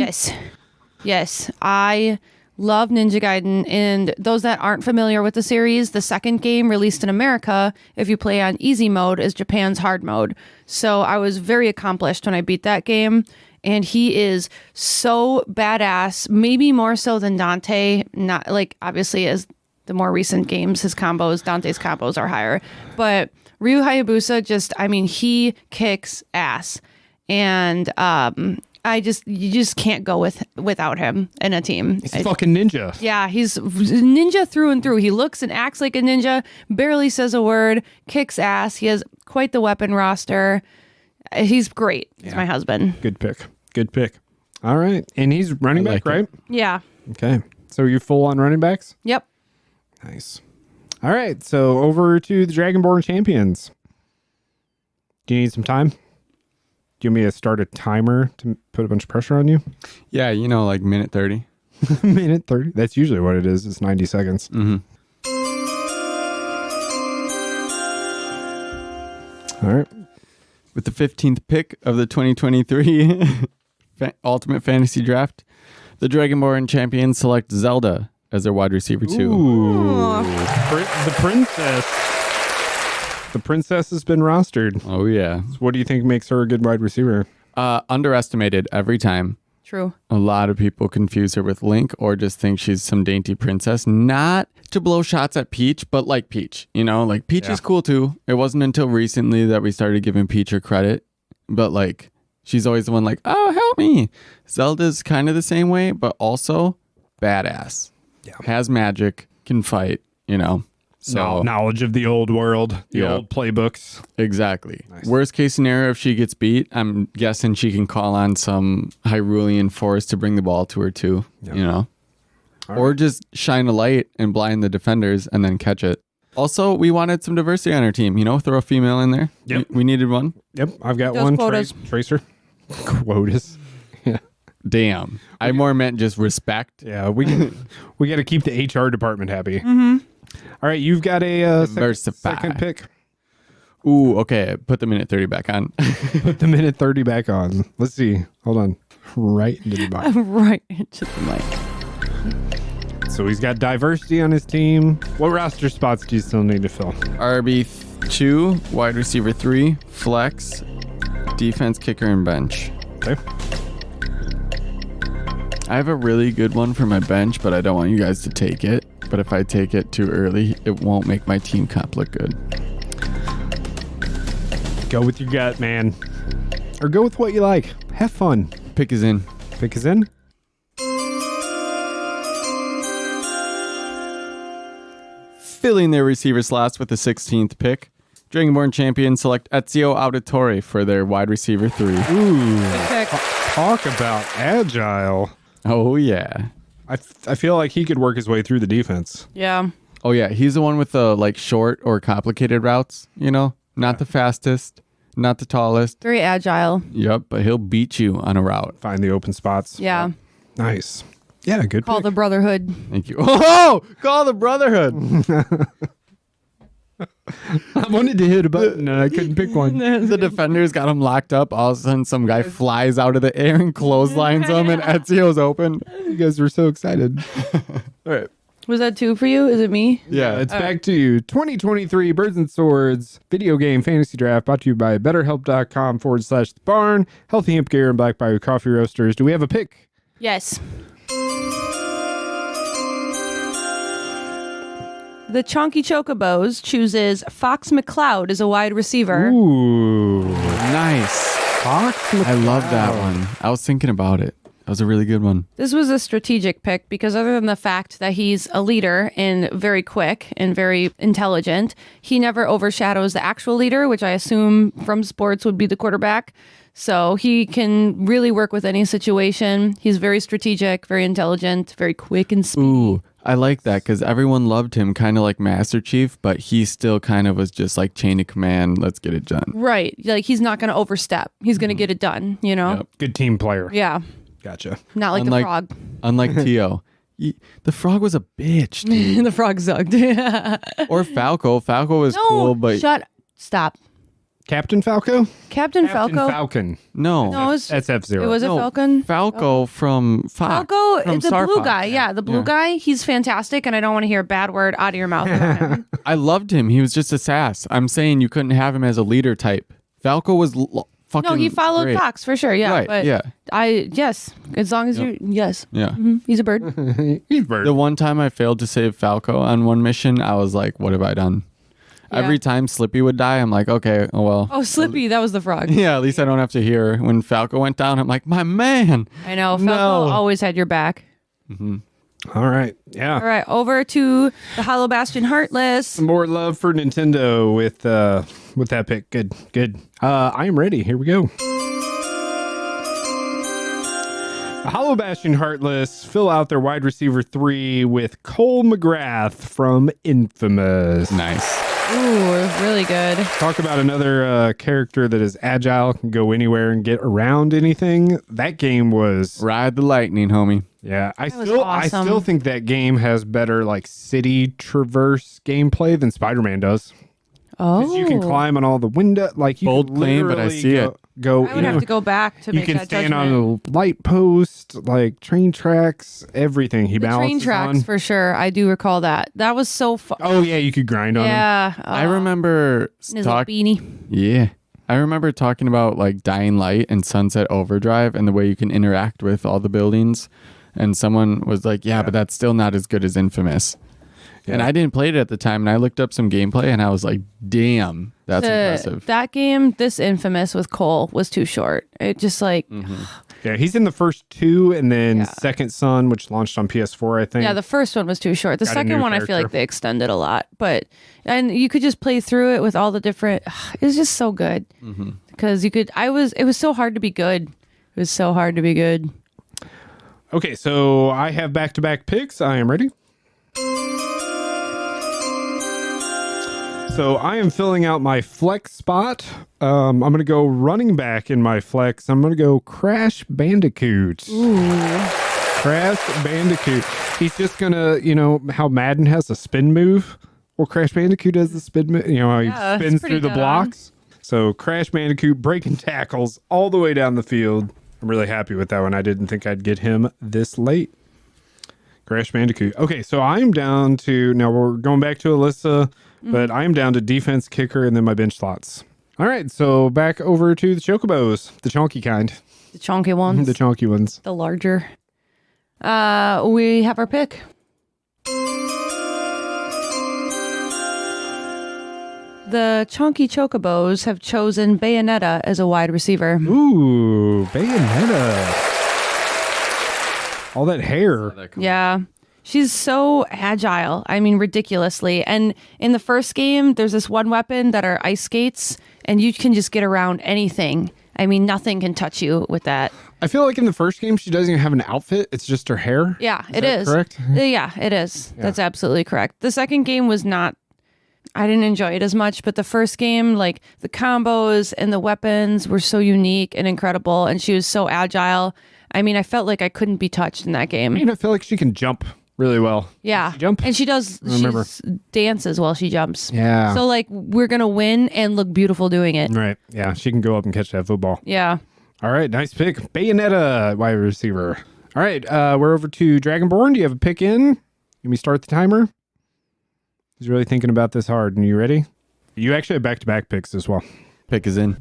Yes. I love Ninja Gaiden. And those that aren't familiar with the series, the second game released in America, if you play on easy mode, is Japan's hard mode. So I was very accomplished when I beat that game. And he is so badass, maybe more so than Dante. Not like obviously as the more recent games, Dante's combos are higher. But Ryu Hayabusa he kicks ass. And you just can't go without him in a team. He's a fucking ninja. Yeah, he's ninja through and through. He looks and acts like a ninja, barely says a word, kicks ass. He has quite the weapon roster. He's great. He's my husband. Good pick. All right. And he's running back, right? Yeah. Okay. So you're full on running backs? Yep. Nice. All right. So over to the Dragonborn champions. Do you need some time? Do you want me to start a timer to put a bunch of pressure on you? Yeah, like minute 30. Minute 30. That's usually what it is. It's 90 seconds. Mm-hmm. All right. With the 15th pick of the 2023 Ultimate Fantasy Draft, the Dragonborn champions select Zelda as their wide receiver 2. Ooh. The princess. The princess has been rostered. Oh, yeah. So what do you think makes her a good wide receiver? Underestimated every time. True. A lot of people confuse her with Link or just think she's some dainty princess. Not to blow shots at Peach, but like Peach. Like Peach is cool too. It wasn't until recently that we started giving Peach her credit. But like, she's always the one like, oh, help me. Zelda's kind of the same way, but also badass. Yeah. Has magic, can fight, So knowledge of the old world, the Yeah. old playbooks. Exactly. Nice. Worst case scenario, if she gets beat, I'm guessing she can call on some Hyrulean force to bring the ball to her too. Yep. Or just shine a light and blind the defenders and then catch it. Also, we wanted some diversity on our team. Throw a female in there. Yep. We needed one. Yep, I've got Those one. quotas. Tracer. Quotas. Yeah. Damn. I more meant just respect. Yeah, we got to keep the HR department happy. Mm-hmm. All right, you've got a Diversify. second pick. Ooh, okay. Put the minute 30 back on. Put the minute 30 back on. Let's see. Hold on. Right into the mic. Right into the mic. So he's got diversity on his team. What roster spots do you still need to fill? RB2, wide receiver 3, flex, defense, kicker, and bench. Okay. I have a really good one for my bench, but I don't want you guys to take it. But if I take it too early, it won't make my team comp look good. Go with your gut, man. Or go with what you like. Have fun. Pick is in. Pick is in. Filling their receiver slots with the 16th pick, Dragonborn champions select Ezio Auditore for their wide receiver 3. Ooh. Good pick. Talk about agile. Oh, yeah. I feel like he could work his way through the defense. Yeah. Oh, yeah. He's the one with the like short or complicated routes, you know? Not the fastest, not the tallest. Very agile. Yep, but he'll beat you on a route. Find the open spots. Yeah. Nice. Yeah, good Call pick. the Brotherhood. Thank you. Oh, call the Brotherhood. I wanted to hit a button and I couldn't pick one. The defenders got him locked up. All of a sudden, some guy flies out of the air and clotheslines him, and Ezio's open. You guys were so excited. All right. Was that 2 for you? Is it me? Yeah, It's back to you. 2023 Birds and Swords video game fantasy draft brought to you by BetterHelp.com/The Barn, Healthy Hemp Gear, and Black Bayou Coffee Roasters. Do we have a pick? Yes. The Chonky Chocobos chooses Fox McCloud as a wide receiver. Ooh. nice. Fox I love that one. I was thinking about it. That was a really good one. This was a strategic pick because other than the fact that he's a leader and very quick and very intelligent, he never overshadows the actual leader, which I assume from sports would be the quarterback. So he can really work with any situation. He's very strategic, very intelligent, very quick and speedy. Ooh, I like that because everyone loved him, kind of like Master Chief, but he still kind of was just like chain of command. Let's get it done. Right. Like he's not going to overstep. He's going to get it done, you know? Yep. Good team player. Yeah. Gotcha. Not like Unlike- the frog. Unlike Tio. The frog was a bitch, dude. The frog sucked. Or Falco. Falco was cool, but Stop. Captain Falco? Captain Captain Falco. Falcon. no. No, it was, That's F-Zero. it was a No, Falcon. Falco from Fox. Falco, from the Star blue Fox. guy. Yeah, the blue guy. He's fantastic, and I don't want to hear a bad word out of your mouth about him. I loved him. He was just a sass. I'm saying you couldn't have him as a leader type. Falco was fucking No, he followed great. Fox for sure. Yeah, Right, but yeah. yes, as long as you yes, Yeah. he's a bird. He's bird. The one time I failed to save Falco on one mission, I was like, what have I done? Yeah. Every time Slippy would die, I'm like, okay, oh well. Oh, Slippy, that was the frog. Yeah, at least I don't have to hear. When Falco went down, I'm like, my man. I know. Falco No. always had your back. All right. Yeah. All right, over to the Hollow Bastion Heartless. Some more love for Nintendo with that pick. Good. I am ready. Here we go. The Hollow Bastion Heartless fill out their wide receiver 3 with Cole McGrath from Infamous. Nice. Ooh, really good. Talk about another character that is agile, can go anywhere and get around anything. That game was Ride the lightning, homie. yeah. I was still awesome. think that game has better like city traverse gameplay than Spider-Man does. Oh, Because you can climb on all the window, like you Bold can claim, but I literally see go, it. Go, I would have to go back to you make can that stand judgment. on a light post, like train tracks, everything. He The train balances tracks on. for sure. I do recall that. That was so fun. Oh yeah, you could grind on them. Yeah, I remember his little beanie. Yeah. I remember talking about like Dying Light and Sunset Overdrive and the way you can interact with all the buildings. And someone was like, yeah, but that's still not as good as Infamous. And I didn't play it at the time. And I looked up some gameplay and I was like, damn, that's impressive. That game, this Infamous with Cole, was too short. It just like, Yeah, he's in the first 2, and then Yeah. Second Son, which launched on PS4, I think. yeah, the first one was too short. The Got a second new one, I feel character. like they extended a lot. And you could just play through it with all the different, it was just so good. Because it was so hard to be good. It was so hard to be good. Okay, so I have back-to-back picks. I am ready. So I am filling out my flex spot. I'm going to go running back in my flex. I'm going to go Crash Bandicoot. Crash Bandicoot. He's just going to, you know, how Madden has a spin move? Well, Crash Bandicoot has the spin move. You know, how he Yeah, it's spins pretty through the dead on. blocks. So Crash Bandicoot breaking tackles all the way down the field. I'm really happy with that one. I didn't think I'd get him this late. Crash Bandicoot. Okay, so I'm down to, now we're going back to Alyssa, but I'm down to defense, kicker, and then my bench slots. All right, so back over to the Chocobos, the chonky kind. The chonky ones. The chonky ones. The larger. We have our pick. The chonky Chocobos have chosen Bayonetta as a wide receiver. Ooh, Bayonetta. All that hair. Yeah. She's so agile. I mean, ridiculously. And in the first game, there's this one weapon that are ice skates, and you can just get around anything. I mean, nothing can touch you with that. I feel like in the first game, she doesn't even have an outfit. It's just her hair. Yeah, Is that correct? Yeah, it is. Yeah. That's absolutely correct. The second game was not, I didn't enjoy it as much, but the first game, like the combos and the weapons were so unique and incredible, and she was so agile. I mean, I felt like I couldn't be touched in that game. I mean, I feel like she can jump really well. Yeah. She jump? And she does, she dances while she jumps. Yeah. So like we're going to win and look beautiful doing it. Right. Yeah. She can go up and catch that football. Yeah. All right. Nice pick. Bayonetta, wide receiver. All right. We're over to Dragonborn. Do you have a pick in? Let me start the timer. He's really thinking about this hard. And you ready? You actually have back-to-back picks as well. Pick is in.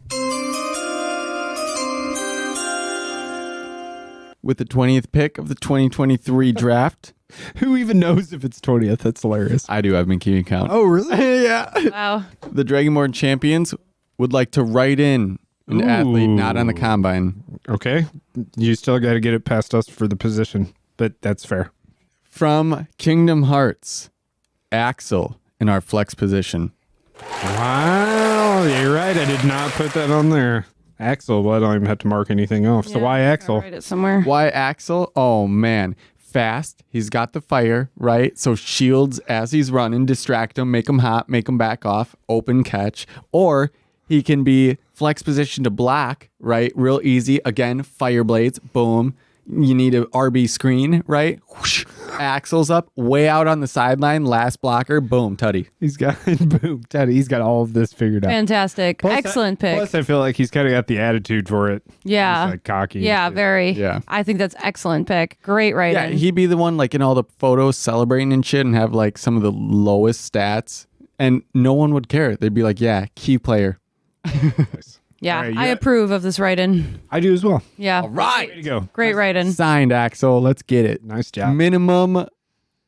With the 20th pick of the 2023 draft. Who even knows if it's 20th? That's hilarious. I do. I've been keeping count. Oh, really? Yeah. Wow. The Dragonborn champions would like to write in an athlete not on the combine. Okay. You still got to get it past us for the position, but that's fair. From Kingdom Hearts, Axel in our flex position. Wow. You're right. I did not put that on there. Axel, well, I don't even have to mark anything off. So why Axel? I'll write it somewhere. Why Axel? Oh, man. Fast. He's got the fire, right? So shields as he's running, distract him, make him hot, make him back off, open catch. Or he can be flex position to block, right? Real easy. Again, fire blades. Boom. You need a RB screen, right? Whoosh. Axel's up, way out on the sideline. Last blocker. Boom, Tutty. He's got boom, Teddy. He's got all of this figured out. Fantastic. Plus, Excellent pick. Plus, I feel like he's kind of got the attitude for it. Yeah. He's like cocky. Yeah, very. Yeah. I think that's excellent pick. Great writing. Yeah, he'd be the one like in all the photos celebrating and shit and have like some of the lowest stats. And no one would care. They'd be like, yeah, key player. Yeah, All right, I approve of this write-in. I do as well. Yeah. All right. Way to go. Great write-in. Signed, Axel. Let's get it. Nice job. Minimum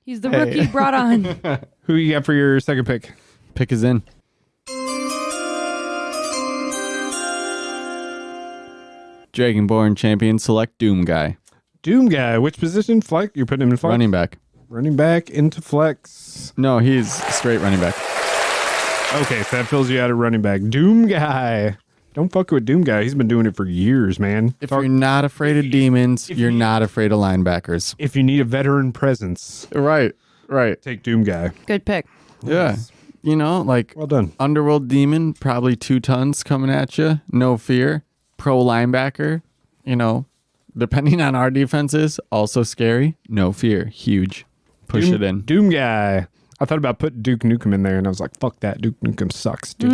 He's the rookie brought on. Who you got for your second pick? pick is in. Dragonborn champion select Doom guy. Doom guy. Which position? Flex? You're putting him in flex? Running back. Running back into flex. No, he's straight running back. Okay, so that fills you out of running back. Doom guy. Don't fuck with Doom guy. He's been doing it for years, man. If you're not afraid of demons, you're not afraid of linebackers. If you need a veteran presence, Right. take Doom guy. Good pick. Yeah. You know, like Well done. Underworld Demon, probably 2 tons coming at you. No fear. Pro linebacker, you know, depending on our defenses, also scary. No fear. Huge. Push it in. Doom guy. I thought about putting Duke Nukem in there, and I was like, fuck that. Duke Nukem sucks, dude.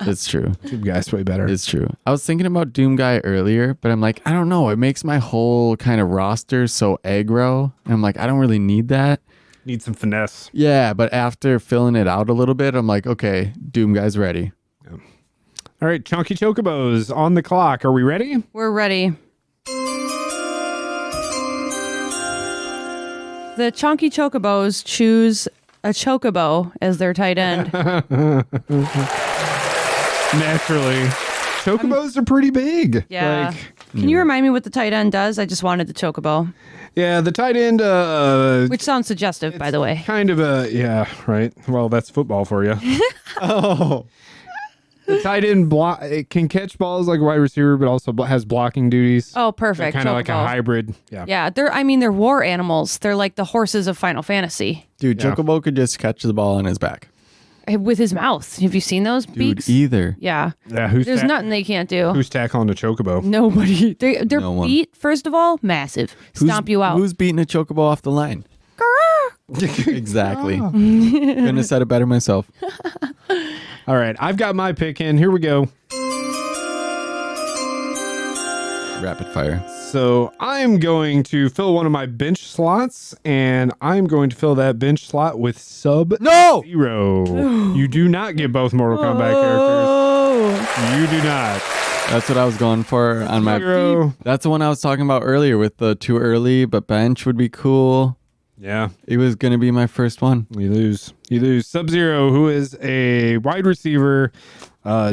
It's true. Doom guy's way better. It's true. I was thinking about Doom Guy earlier, but I'm like, I don't know. It makes my whole kind of roster so aggro. And I'm like, I don't really need that. Need some finesse. Yeah, but after filling it out a little bit, I'm like, okay, Doom Guy's ready. All right, Chunky Chocobos on the clock. Are we ready? We're ready. The Chonky Chocobos choose a Chocobo as their tight end. Naturally. Chocobos are pretty big. Yeah. Can you remind me what the tight end does? I just wanted the Chocobo. Yeah, the tight end, which sounds suggestive, by the way. kind of a, yeah, right. Well, that's football for you. Oh. The tight end it can catch balls like a wide receiver, but also has blocking duties. Oh, perfect. Kind of like a hybrid. Yeah. Yeah, they're war animals. They're like the horses of Final Fantasy. Dude, Yeah. Chocobo could just catch the ball on his back. With his mouth. Have you seen those Dude, beaks? either. Yeah. Yeah. There's nothing they can't do. Who's tackling a Chocobo? Nobody. Their No one. feet, first of all, massive. Stomp you out. Who's beating a Chocobo off the line? Exactly. Couldn't have said it better myself. All right. I've got my pick in. Here we go. Rapid fire. So I'm going to fill one of my bench slots, and I'm going to fill that bench slot with Sub-Zero. You do not get both Mortal Kombat characters. You do not. That's what I was going for on my. Zero. That's the one I was talking about earlier with the too early, but bench would be cool. Yeah. It was going to be my first one. You lose. Sub-Zero, who is a wide receiver,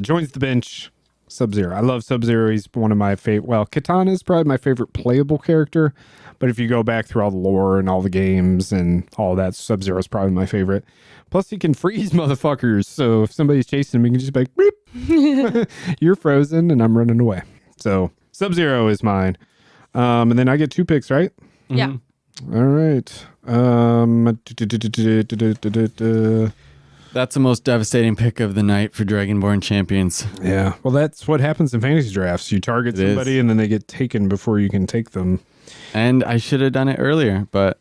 joins the bench. Sub-Zero. I love Sub-Zero. He's one of my favorite. Well, Katana is probably my favorite playable character. But if you go back through all the lore and all the games and all that, Sub-Zero is probably my favorite. Plus, he can freeze motherfuckers. So if somebody's chasing him, he can just be like, boop. You're frozen and I'm running away. So Sub-Zero is mine. And then I get 2 picks, right? Yeah. All right. That's the most devastating pick of the night for Dragonborn champions. Yeah. Well, that's what happens in fantasy drafts. You target somebody and then they get taken before you can take them. And I should have done it earlier, but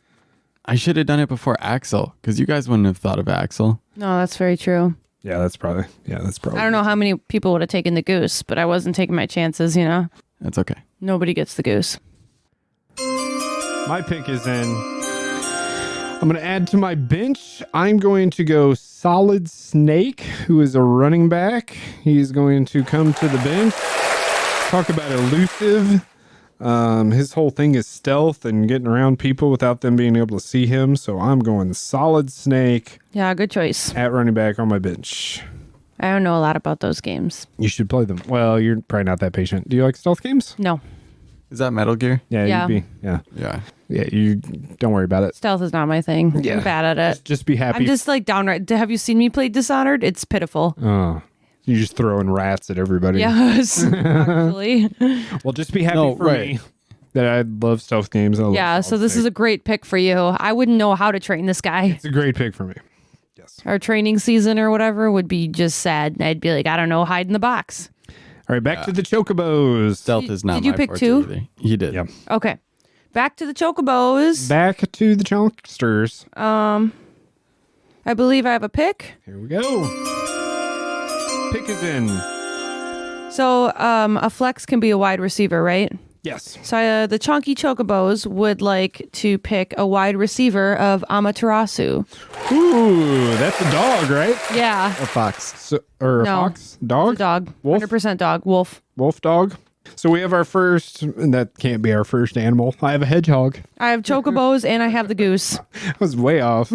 I should have done it before Axel, because you guys wouldn't have thought of Axel. No, that's very true. Yeah, that's probably. I don't know how many people would have taken the goose, but I wasn't taking my chances, That's okay. Nobody gets the goose. My pick is in. I'm going to add to my bench. I'm going to go Solid Snake, who is a running back. He's going to come to the bench. Talk about elusive. His whole thing is stealth and getting around people without them being able to see him. So I'm going Solid Snake. Yeah, good choice. At running back on my bench. I don't know a lot about those games. You should play them. Well, you're probably not that patient. Do you like stealth games? No. Is that Metal Gear? Yeah, Yeah. you'd be. Yeah. Yeah. Yeah, you don't worry about it. Stealth is not my thing. Yeah. I'm bad at it. Just be happy. I'm just like downright. Have you seen me play Dishonored? It's pitiful. Oh, you're just throwing rats at everybody. Yes, actually. Well, just be happy for me that I love stealth games. Yeah, so this is a great pick for you. I wouldn't know how to train this guy. It's a great pick for me. Yes. Our training season or whatever would be just sad. I'd be like, I don't know, hide in the box. All right, back to the chocobos. Stealth is not Did you my pick forte 2? either. He did. Yeah. Okay. Back to the chocobos. Back to the chunksters. I believe I have a pick. Here we go. Pick is in. So a flex can be a wide receiver, right? Yes. So the chunky chocobos would like to pick a wide receiver of Amaterasu. Ooh, that's a dog, right? Yeah. A fox. So, or a No. fox? Dog? It's a dog. Wolf? 100% dog. Wolf. Wolf dog. So we have our first, and that can't be our first animal. I have a hedgehog. I have chocobos and I have the goose. I was way off.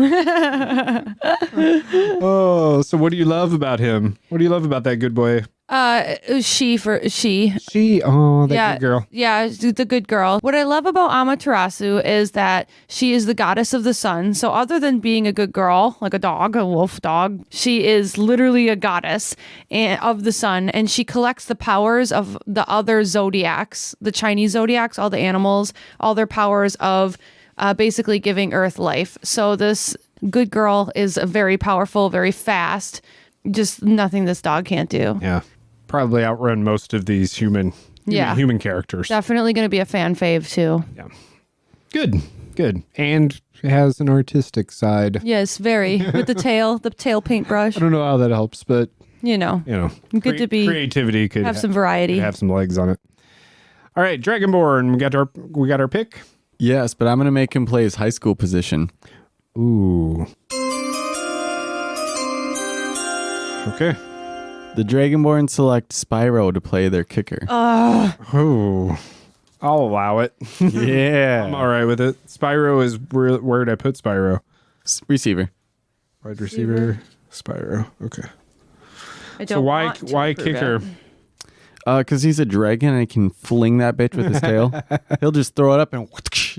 Oh, so what do you love about him? What do you love about that good boy? She. She, oh, that Yeah, good girl. Yeah, the good girl. What I love about Amaterasu is that she is the goddess of the sun. So other than being a good girl, like a dog, a wolf dog, she is literally a goddess of the sun, and she collects the powers of the other zodiacs, the Chinese zodiacs, all the animals, all their powers of basically giving Earth life. So this good girl is very powerful, very fast. Just nothing this dog can't do. Yeah. Probably outrun most of these human characters. Definitely going to be a fan fave too. Yeah. Good. And has an artistic side. Yes, very. With the tail paintbrush. I don't know how that helps, but Good to be creativity could have some variety. could have some legs on it. All right, Dragonborn, we got our pick. Yes, but I'm going to make him play his high school position. Ooh. Okay. The Dragonborn select Spyro to play their kicker. Oh. I'll allow it. Yeah. I'm all right with it. Spyro is where did I put Spyro? Receiver. Wide receiver. Spyro. Okay. I don't So why want to approve kicker? it. Because he's a dragon and he can fling that bitch with his tail. He'll just throw it up and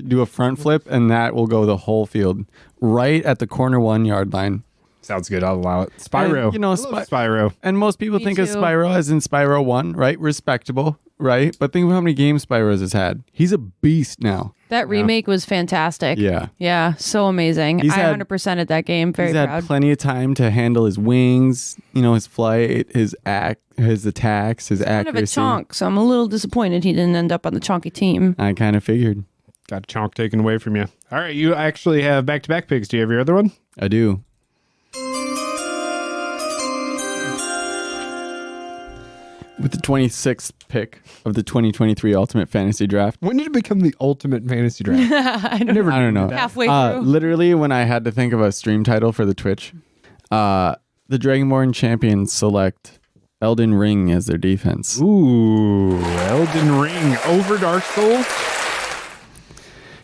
do a front flip, and that will go the whole field right at the corner 1 yard line. Sounds good. I'll allow it. Spyro. And, I love Spyro. And most people Me think of too. Spyro as in Spyro 1, right? Respectable, right? But think of how many games Spyro has had. He's a beast now. That remake was fantastic. Yeah. Yeah, so amazing. He's I had- 100%ed that game. Very He's had proud. plenty of time to handle his wings, his flight, his attacks, his Kind of a accuracy. chonk, so I'm a little disappointed he didn't end up on the chonky team. I kind of figured. Got a chonk taken away from you. All right, you actually have back-to-back picks. Do you have your other one? I do. With the 26th pick of the 2023 Ultimate Fantasy Draft. When did it become the ultimate fantasy draft? I don't know. Halfway through. Literally, when I had to think of a stream title for the Twitch, the Dragonborn champions select Elden Ring as their defense. Ooh, Elden Ring over Dark Souls?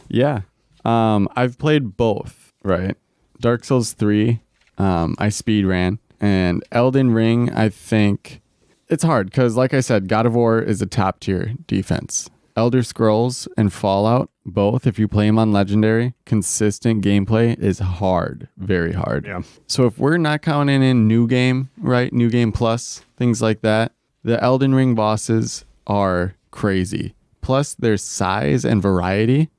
Yeah. I've played both, right? Dark Souls 3, I speed ran. And Elden Ring, I think it's hard because, like I said, God of War is a top tier defense. Elder Scrolls and Fallout, both, if you play them on Legendary, consistent gameplay is hard, very hard. Yeah. So if we're not counting in New Game, right? New Game Plus, things like that, the Elden Ring bosses are crazy. Plus their size and variety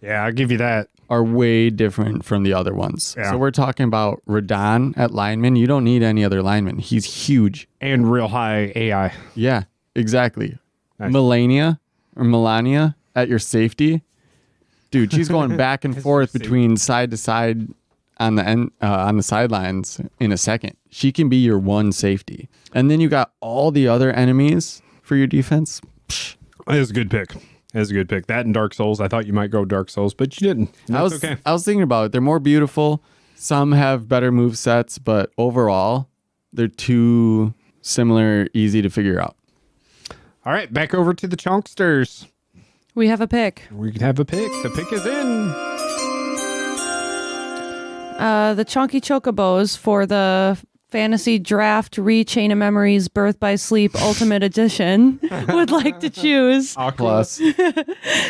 Yeah, I'll give you that. are way different from the other ones. Yeah. So we're talking about Radon at lineman. You don't need any other lineman. He's huge. And real high AI. Yeah, exactly. Nice. Melania at your safety. Dude, she's going back and forth between side to side on the end, on the sidelines in a second. She can be your one safety. And then you got all the other enemies for your defense. Psh. That was a good pick. That's a good pick. That and Dark Souls. I thought you might go Dark Souls, but you didn't. That's okay. I was thinking about it. They're more beautiful. Some have better move sets, but overall, they're too similar, easy to figure out. All right, back over to the Chonksters. We have a pick. We can have a pick. The pick is in. The Chunky Chocobos for the Fantasy Draft Chain of Memories Birth by Sleep Ultimate Edition would like to choose Plus.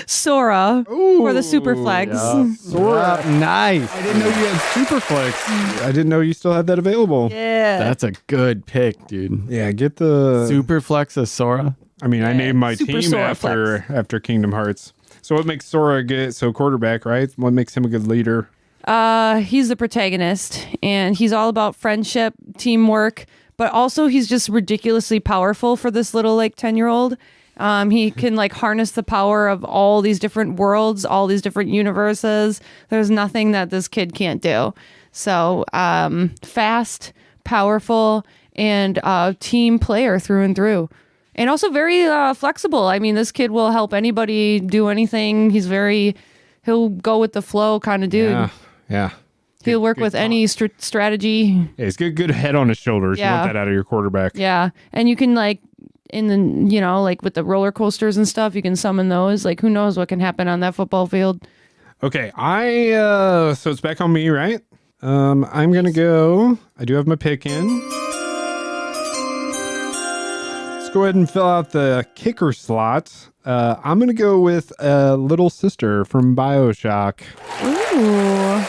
Sora for the Super Flex. Sora. Nice. I didn't know you had Superflex. I didn't know you still had that available. Yeah. That's a good pick, dude. Yeah, get the Superflex of Sora. I mean, I named my Super team Sora after Kingdom Hearts. So what makes Sora good? So quarterback, right? What makes him a good leader? He's the protagonist, and he's all about friendship, teamwork, but also he's just ridiculously powerful for this little 10-year-old. He can harness the power of all these different worlds, all these different universes. There's nothing that this kid can't do. So fast, powerful, and team player through and through. And also very flexible. I mean, this kid will help anybody do anything. He'll go with the flow kind of dude. Yeah. He'll work with any strategy. Yeah, he's got good head on his shoulders. Yeah. You want that out of your quarterback. Yeah. And you can in the, with the roller coasters and stuff, you can summon those. Who knows what can happen on that football field. Okay, so it's back on me, right? I'm going to go. I do have my pick in. Let's go ahead and fill out the kicker slot. I'm going to go with Little Sister from BioShock. Ooh.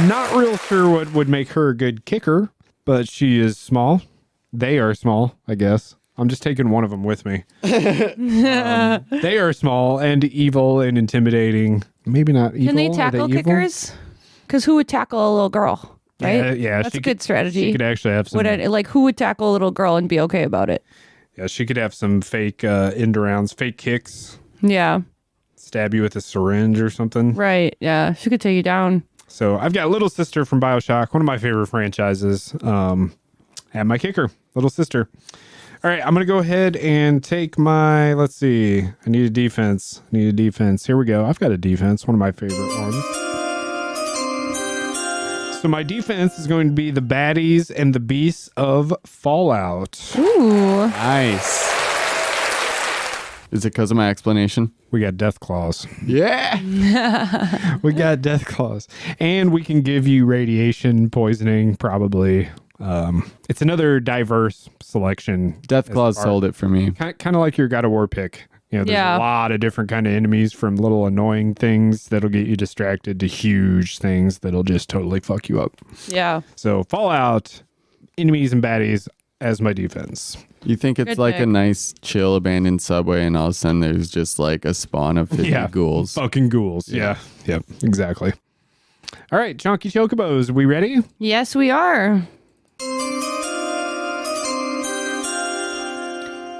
Not real sure what would make her a good kicker, but she is small. They are small, I guess. I'm just taking one of them with me. They are small and evil and intimidating. Maybe not evil. Can they tackle kickers? Because who would tackle a little girl? Right? Yeah. That's a good strategy. She could actually have some. Who would tackle a little girl and be okay about it? Yeah, she could have some fake end arounds, fake kicks. Yeah. Stab you with a syringe or something. Right. Yeah. She could take you down. So I've got Little Sister from BioShock, one of my favorite franchises. And my kicker, Little Sister. All right, I'm going to go ahead and take my, let's see. I need a defense. Here we go. I've got a defense, one of my favorite ones. So my defense is going to be the baddies and the beasts of Fallout. Ooh. Nice. Is it because of my explanation? We got Death Claws. Yeah. We got Death Claws. And we can give you radiation poisoning, probably. It's another diverse selection. Death Claws sold it for me. Kind of like your God of War pick. There's a lot of different kind of enemies, from little annoying things that'll get you distracted to huge things that'll just totally fuck you up. Yeah. So Fallout, enemies and baddies as my defense. You think it's Good like pick. a nice, chill, abandoned subway, and all of a sudden there's just a spawn of 50 ghouls. Fucking ghouls. Yeah. Yep. Exactly. All right, Chunky Chocobos, we ready? Yes, we are.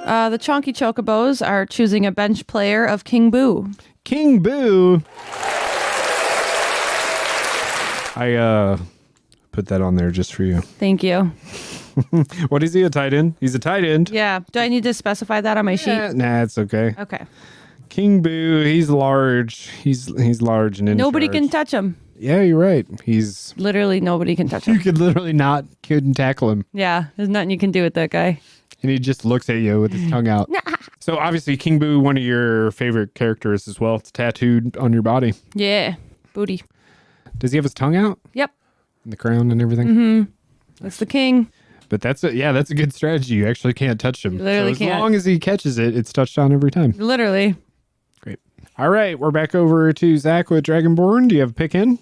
The Chonky Chocobos are choosing a bench player of King Boo. King Boo. I Put that on there just for you. Thank you. What is he, a tight end? He's a tight end. Yeah. Do I need to specify that on my sheet? Nah, it's okay. Okay. King Boo, he's large. He's large and in Nobody charge. can touch him. Yeah, you're right. He's... Literally nobody can touch You him. could literally couldn't tackle him. Yeah. There's nothing you can do with that guy. And he just looks at you with his tongue out. So obviously King Boo, one of your favorite characters as well. It's tattooed on your body. Yeah. Booty. Does he have his tongue out? Yep. And the crown and everything? Mm-hmm. That's the king. But that's a good strategy. You actually can't touch him. Literally so as can't. long as he catches it, it's touchdown every time. Literally. Great. All right, we're back over to Zach with Dragonborn. Do you have a pick in?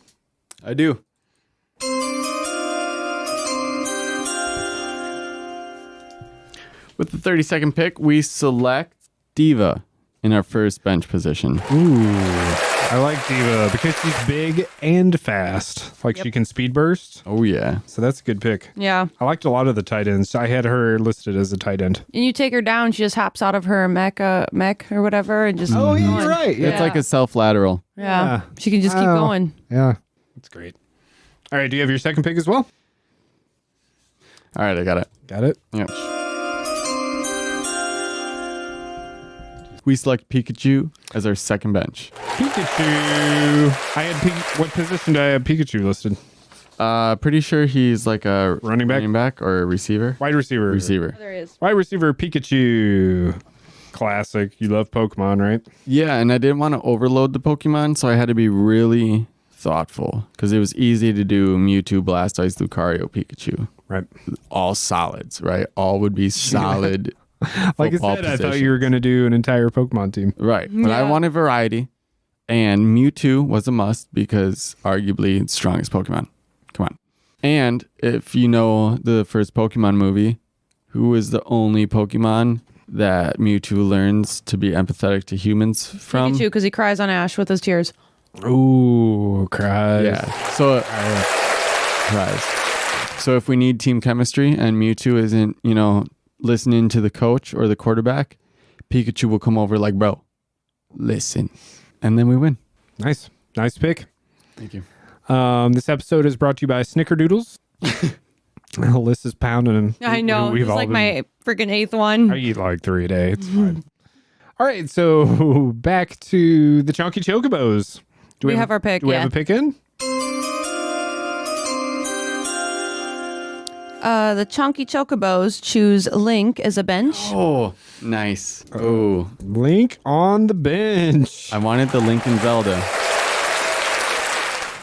I do. With the 32nd pick, we select Diva in our first bench position. Ooh, I like Diva because she's big and fast. Like she can speed burst. Oh, yeah. So that's a good pick. Yeah. I liked a lot of the tight ends. I had her listed as a tight end. And you take her down, she just hops out of her mech or whatever and just Oh, keeps yeah, going. you're right. It's like a self-lateral. Yeah. Yeah. She can just keep Oh. going. Yeah, that's great. All right, do you have your second pick as well? All right, I got it. Got it? Yep. We select Pikachu as our second bench. Pikachu. What position do I have Pikachu listed? Pretty sure he's like a Running back? or a receiver. Wide receiver. Receiver. There he is. Wide receiver Pikachu. Classic. You love Pokemon, right? Yeah, and I didn't want to overload the Pokemon, so I had to be really thoughtful because it was easy to do Mewtwo, Blastoise, Lucario, Pikachu. Right. All solids, right? All would be solid. Like I football said, I thought positions. you were going to do an entire Pokemon team. Right. But I Yeah. wanted variety. And Mewtwo was a must because arguably it's strongest Pokemon. Come on. And if you know the first Pokemon movie, who is the only Pokemon that Mewtwo learns to be empathetic to humans from? Pikachu, because he cries on Ash with his tears. Ooh, cries. Yeah. So, cries. So if we need team chemistry and Mewtwo isn't, listening to the coach or the quarterback, Pikachu will come over like, bro, listen. And then we win. Nice. Nice pick. Thank you. This episode is brought to you by Snickerdoodles. Alyssa's pounding. I know. We've It's all like been- my freaking 8th one. I eat like 3 a day. It's fine. All right, so back to the Chunky Chocobos. Do We have our pick, Do we yeah. have a pick in? The Chunky Chocobos choose Link as a bench. Oh, nice. Oh, Link on the bench. I wanted the Link and Zelda.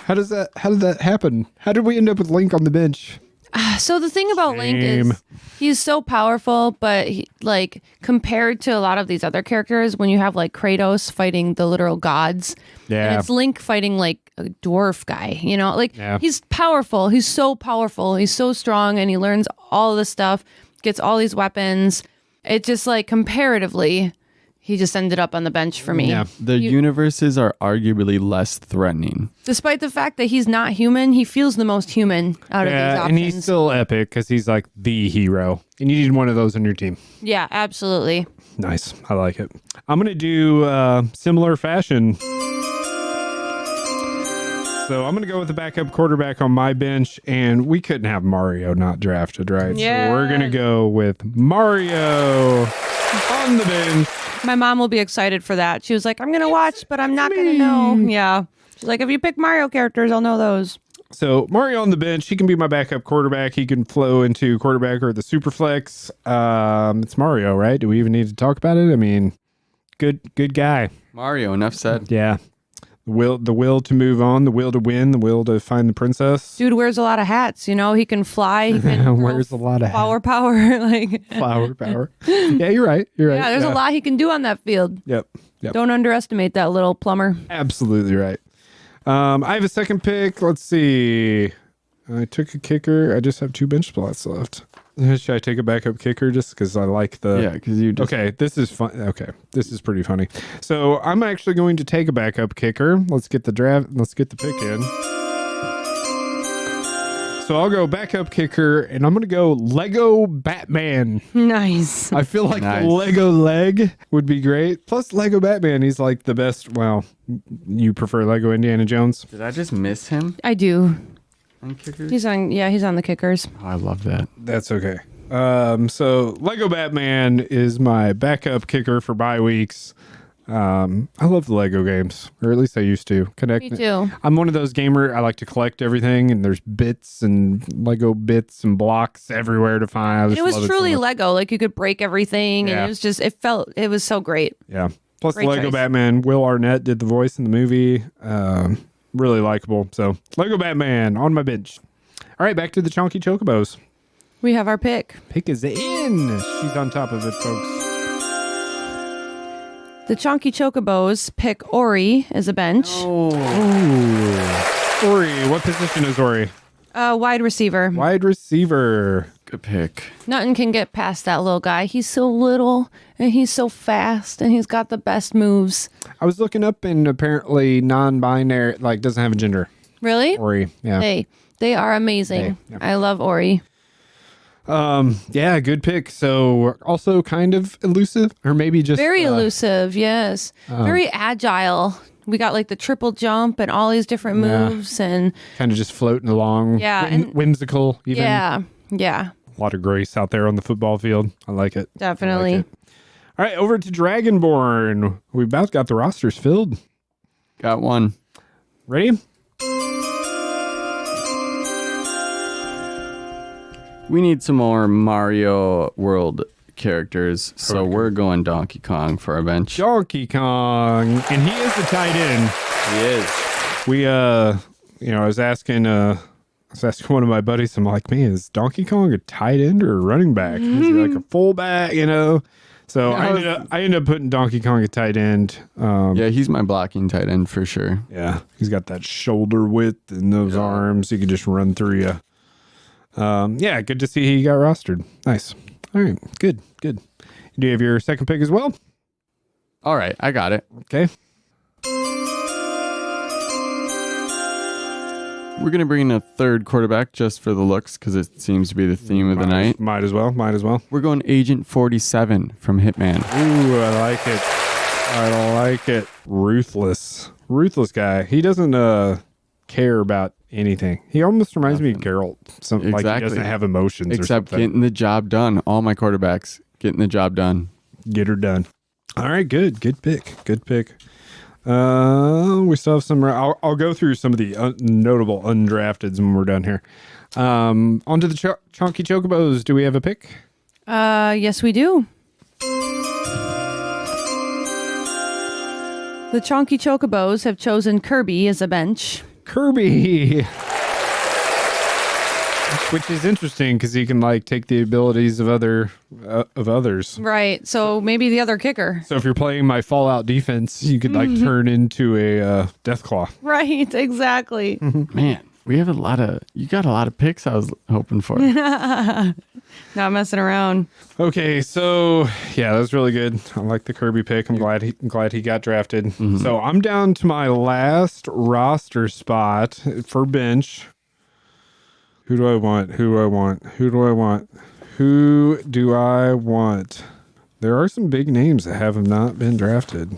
How did that happen? How did we end up with Link on the bench? So the thing about Link Shame. is he's so powerful, but compared to a lot of these other characters, when you have like Kratos fighting the literal gods, Yeah. and it's Link fighting like a dwarf guy, Yeah. he's powerful. He's so powerful. He's so strong, and he learns all this stuff, gets all these weapons. It just comparatively, he just ended up on the bench for me. Yeah. The universes are arguably less threatening. Despite the fact that he's not human, he feels the most human out of these Yeah, options. and he's still epic because he's like the hero. And you need one of those on your team. Yeah, absolutely. Nice. I like it. I'm going to do similar fashion. So I'm going to go with the backup quarterback on my bench, and we couldn't have Mario not drafted, right? Yeah. So we're going to go with Mario on the bench. My mom will be excited for that. She was like, I'm going to watch, but I'm not going to know. Yeah. She's like, if you pick Mario characters, I'll know those. So Mario on the bench, he can be my backup quarterback. He can flow into quarterback or the super flex. It's Mario, right? Do we even need to talk about it? I mean, good guy. Mario, enough said. Yeah. The will to move on, the will to win, the will to find the princess. Dude wears a lot of hats. He can fly. He can Wears a lot of power. flower power. Yeah, you're right. You're right. Yeah, there's a lot he can do on that field. Yep. Don't underestimate that little plumber. Absolutely right. I have a second pick. Let's see. I took a kicker. I just have 2 bench spots left. Should I take a backup kicker just because I like the... Yeah, because you just... Okay, this is fun. Okay, this is pretty funny. So I'm actually going to take a backup kicker. Let's get the pick in. So I'll go backup kicker, and I'm going to go Lego Batman. Nice. I feel like Nice. the Lego leg would be great. Plus Lego Batman, he's like the best. Well, you prefer Lego Indiana Jones? Did I just miss him? I do. on kickers? He's on the kickers. Oh, I love that. That's okay. So Lego Batman is my backup kicker for bye weeks. I love the Lego games, or at least I used to. Me too. I'm one of those gamer. I like to collect everything, and there's bits and Lego bits and blocks everywhere to find. It was truly Lego. Like you could break everything, and it was so great. Yeah. Plus, Great Lego choice. Batman. Will Arnett did the voice in the movie. Really likable. So Lego Batman on my bench. All right, back to the Chonky Chocobos. We have our pick. Pick is in. She's on top of it, folks. The Chonky Chocobos pick Ori as a bench. Ori. What position is Ori? Wide receiver. Wide receiver. Good pick. Nothing can get past that little guy. He's so little and he's so fast and he's got the best moves. I was looking up and apparently non-binary, like doesn't have a gender. Really? Ori, yeah. They are amazing. Yeah. I love Ori. Yeah, good pick. So also kind of elusive, or maybe just Very elusive, yes. Very agile. We got like the triple jump and all these different moves and kind of just floating along. Yeah, and- whimsical. Even. yeah. A lot of grace out there on the football field. I like it. Definitely. I like it. All right, over to Dragonborn. We about got the rosters filled. Got one. Ready? We need some more Mario World characters, so we're going Donkey Kong for our bench. Donkey Kong, and he is the tight end. He is. We, I was asking one of my buddies. I'm like, man, is Donkey Kong a tight end or a running back? Is he like a fullback? So I ended up putting Donkey Kong at tight end. Yeah, he's my blocking tight end for sure. Yeah, he's got that shoulder width and those arms. He can just run through you. Yeah, good to see he got rostered. Nice. All right, good. Do you have your second pick as well? All right, I got it. Okay. We're going to bring in a third quarterback just for the looks because it seems to be the theme of the night. Might as well. We're going Agent 47 from Hitman. Ooh, I like it. Ruthless guy. He doesn't care about anything. He almost reminds me of Geralt. Like he doesn't have emotions. Except or something. getting the job done. All my quarterbacks getting the job done. Get her done. All right, good pick. We still have some. I'll go through some of the notable undrafteds when we're done here. Onto the Chonky Chocobos. Do we have a pick? Yes, we do. The Chonky Chocobos have chosen Kirby as a bench. Kirby. Which is interesting because he can like take the abilities of others. Right. So maybe the other kicker. So if you're playing my Fallout defense, you could like turn into a Deathclaw. Right. Exactly. Man, you got a lot of picks I was hoping for. Not messing around. Okay, so yeah, that was really good. I like the Kirby pick. I'm glad he got drafted. So I'm down to my last roster spot for bench. Who do I want? There are some big names that have not been drafted.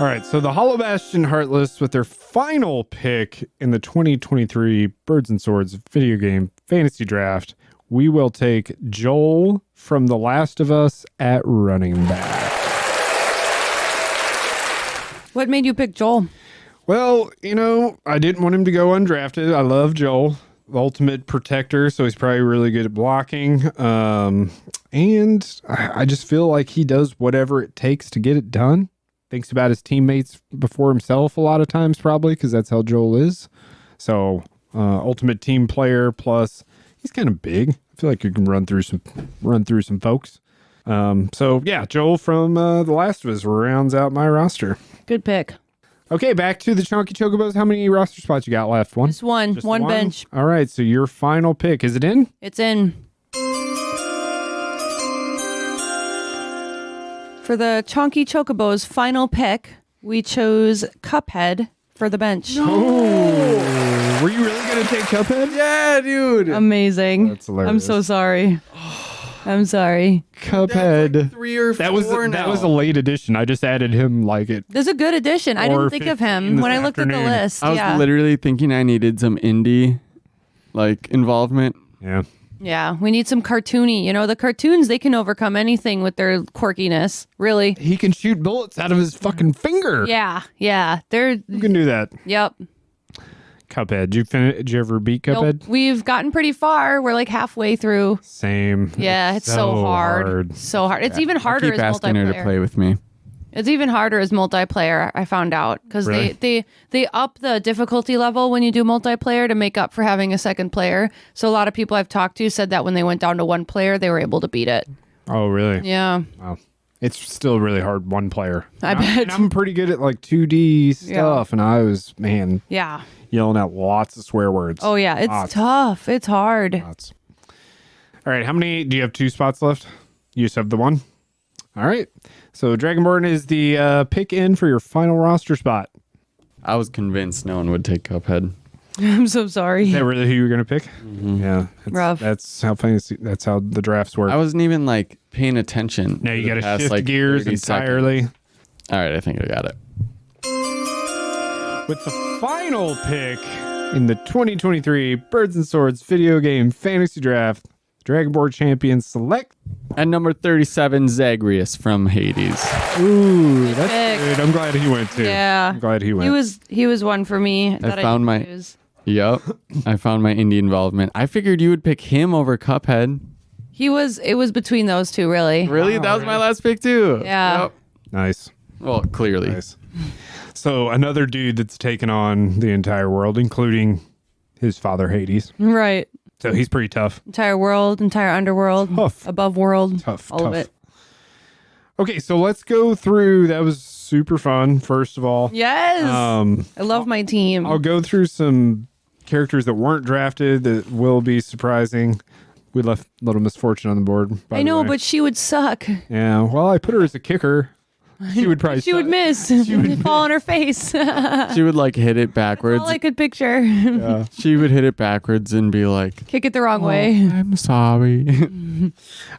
All right, so the Hollow Bastion Heartless with their final pick in the 2023 Birds and Swords video game fantasy draft, we will take Joel from The Last of Us at running back. What made you pick Joel? Well, I didn't want him to go undrafted. I love Joel, the ultimate protector, so he's probably really good at blocking. And I just feel like he does whatever it takes to get it done. Thinks about his teammates before himself a lot of times, probably, because that's how Joel is. So, ultimate team player, plus he's kind of big. I feel like you can run through some folks. So yeah, Joel from The Last of Us rounds out my roster. Good pick. Okay, back to the Chonky Chocobos. How many roster spots you got left? One? Just one. Just one bench. All right, so your final pick. Is it in? It's in. For the Chonky Chocobos' final pick, we chose Cuphead for the bench. Oh, were you really going to take Cuphead? Yeah, dude. Amazing. That's hilarious. I'm so sorry. I'm sorry. Cuphead. Like 3 or 4 that was a late addition. I just added him like it. That's a good addition. I didn't think of him when I looked at the list. I was literally thinking I needed some indie like involvement. Yeah. Yeah, we need some cartoony. You know, the cartoons, they can overcome anything with their quirkiness, really. He can shoot bullets out of his fucking finger. Yeah. You can do that. Yep. Cuphead. Did you ever beat Cuphead? Nope. We've gotten pretty far. We're like halfway through. Same. Yeah, it's so hard. So hard. It's even harder I keep as asking her to multiplayer. play with me. It's even harder as multiplayer, I found out, because Really? they up the difficulty level when you do multiplayer to make up for having a second player. So a lot of people I've talked to said that when they went down to one player, they were able to beat it. Oh, really? Yeah. Wow. It's still really hard one player. I bet. And I'm pretty good at like 2D stuff, and I was, man, Yeah. yelling out lots of swear words. Oh, yeah. It's Lots. tough. It's hard. Lots. All right. How many? Do you have 2 spots left? You just have the 1? All right. So Dragonborn is the pick in for your final roster spot. I was convinced no one would take Cuphead. I'm so sorry. Is that really who you were going to pick? Mm-hmm. Yeah. Rough. That's how fantasy. That's how the drafts work. I wasn't even like paying attention. Now you for got the to past, shift like, gears 30 entirely. seconds. All right, I think I got it. With the final pick in the 2023 Birds and Swords video game fantasy draft, Dragonborn champions select. At number 37, Zagreus from Hades. Ooh, that's pick. good. I'm glad he went too. Yeah. I'm glad he went. He was one for me. That found didn't my- choose. Yep, I found my indie involvement. I figured you would pick him over Cuphead. It was between those two, really. Really? That was my last pick too. Yeah. Yep. Nice. Well, clearly. Nice. So another dude that's taken on the entire world, including his father Hades. Right. So he's pretty tough. Entire world, entire underworld, Tough. above world, Tough. all of it. Okay, so let's go through. That was super fun, first of all. Yes. I love my team. I'll go through some characters that weren't drafted that will be surprising. We left Little Misfortune on the board. By I know, the way. but she would suck. Yeah, well, I put her as a kicker. She would probably She would miss. She would fall on her face. That's She would like hit it backwards. all I could picture. She would hit it backwards and be like, Kick it the wrong way. I'm sorry. All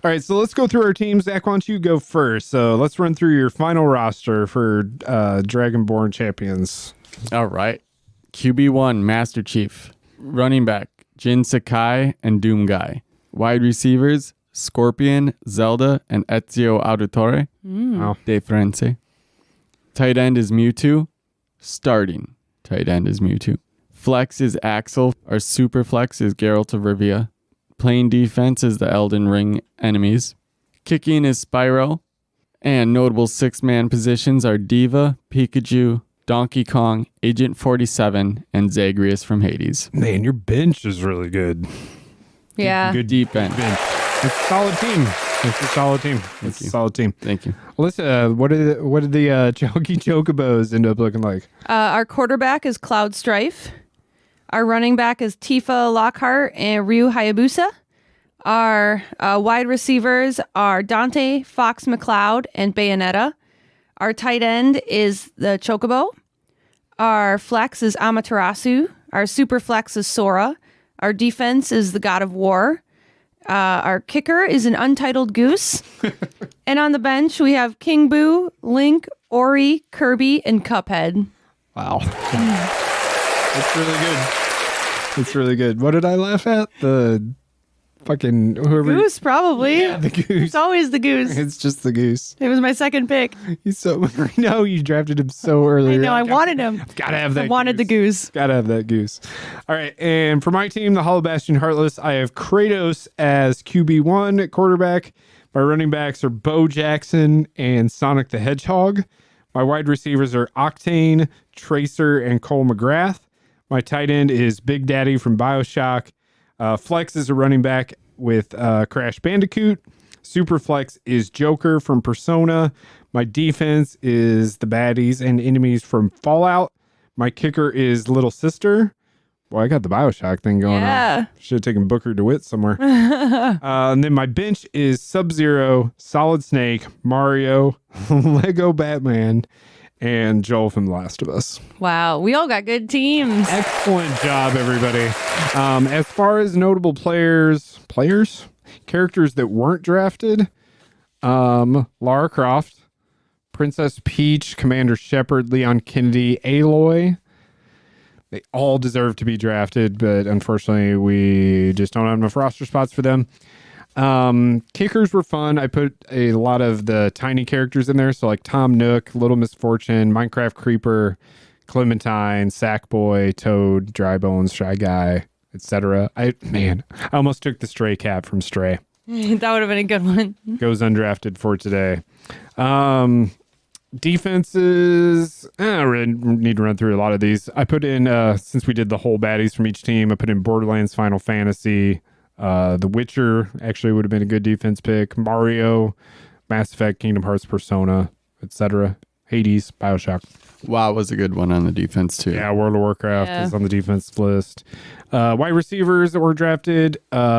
right, so let's go through our teams. Zach, why don't you go first? So let's run through your final roster for Dragonborn champions. All right. QB1, Master Chief. Running back, Jin Sakai and Doom Guy. Wide receivers, Scorpion, Zelda, and Ezio Auditore. Wow. De Firenze. Tight end is Mewtwo. Starting tight end is Mewtwo. Flex is Axel. Our super flex is Geralt of Rivia. Playing defense is the Elden Ring enemies. Kicking is Spyro. And notable 6-man positions are Diva, Pikachu, Donkey Kong, Agent 47, and Zagreus from Hades. Man, your bench is really good. Yeah. Good Deep end. bench. It's a solid team. It's a solid team. It's a solid team. Thank you. Alyssa, what did the Chalky Chocobos end up looking like? Our quarterback is Cloud Strife. Our running back is Tifa Lockhart and Ryu Hayabusa. Our wide receivers are Dante, Fox McCloud, and Bayonetta. Our tight end is the Chocobo. Our flex is Amaterasu. Our super flex is Sora. Our defense is the God of War. Our kicker is an untitled goose. And on the bench, we have King Boo, Link, Ori, Kirby, and Cuphead. Wow. It's really good. It's really good. What did I laugh at? The fucking whoever. Goose, probably. Yeah, the goose. It's always the goose. It's just the goose. It was my second pick. He's so. I know you drafted him so early. I know, I wanted him. Gotta have that. I wanted the goose. Gotta have that goose. All right, and for my team, the Hollow Bastion Heartless, I have Kratos as QB1 at quarterback. My running backs are Bo Jackson and Sonic the Hedgehog. My wide receivers are Octane, Tracer, and Cole McGrath. My tight end is Big Daddy from BioShock. Flex is a running back with Crash Bandicoot. Super Flex is Joker from Persona. My defense is the baddies and enemies from Fallout. My kicker is Little Sister. Well, I got the BioShock thing going on. Should have taken Booker DeWitt somewhere. And then my bench is Sub-Zero, Solid Snake, Mario, Lego Batman, and Joel from The Last of Us. Wow, we all got good teams. Excellent job, everybody. As far as notable players, Characters that weren't drafted, Lara Croft, Princess Peach, Commander Shepard, Leon Kennedy, Aloy. They all deserve to be drafted, but unfortunately we just don't have enough roster spots for them. Kickers were fun. I put a lot of the tiny characters in there. So like Tom Nook, Little Misfortune, Minecraft Creeper, Clementine, Sackboy, Toad, Dry Bones, Shy Guy, etc. I almost took the Stray Cat from Stray. That would have been a good one. Goes undrafted for today. Defenses, I don't really need to run through a lot of these. I put in, since we did the whole baddies from each team, I put in Borderlands, Final Fantasy, The Witcher actually would have been a good defense pick, Mario, Mass Effect, Kingdom Hearts, Persona, etc. Hades, Bioshock. WoW was a good one on the defense too. Yeah, World of Warcraft is on the defense list. Wide receivers that were drafted,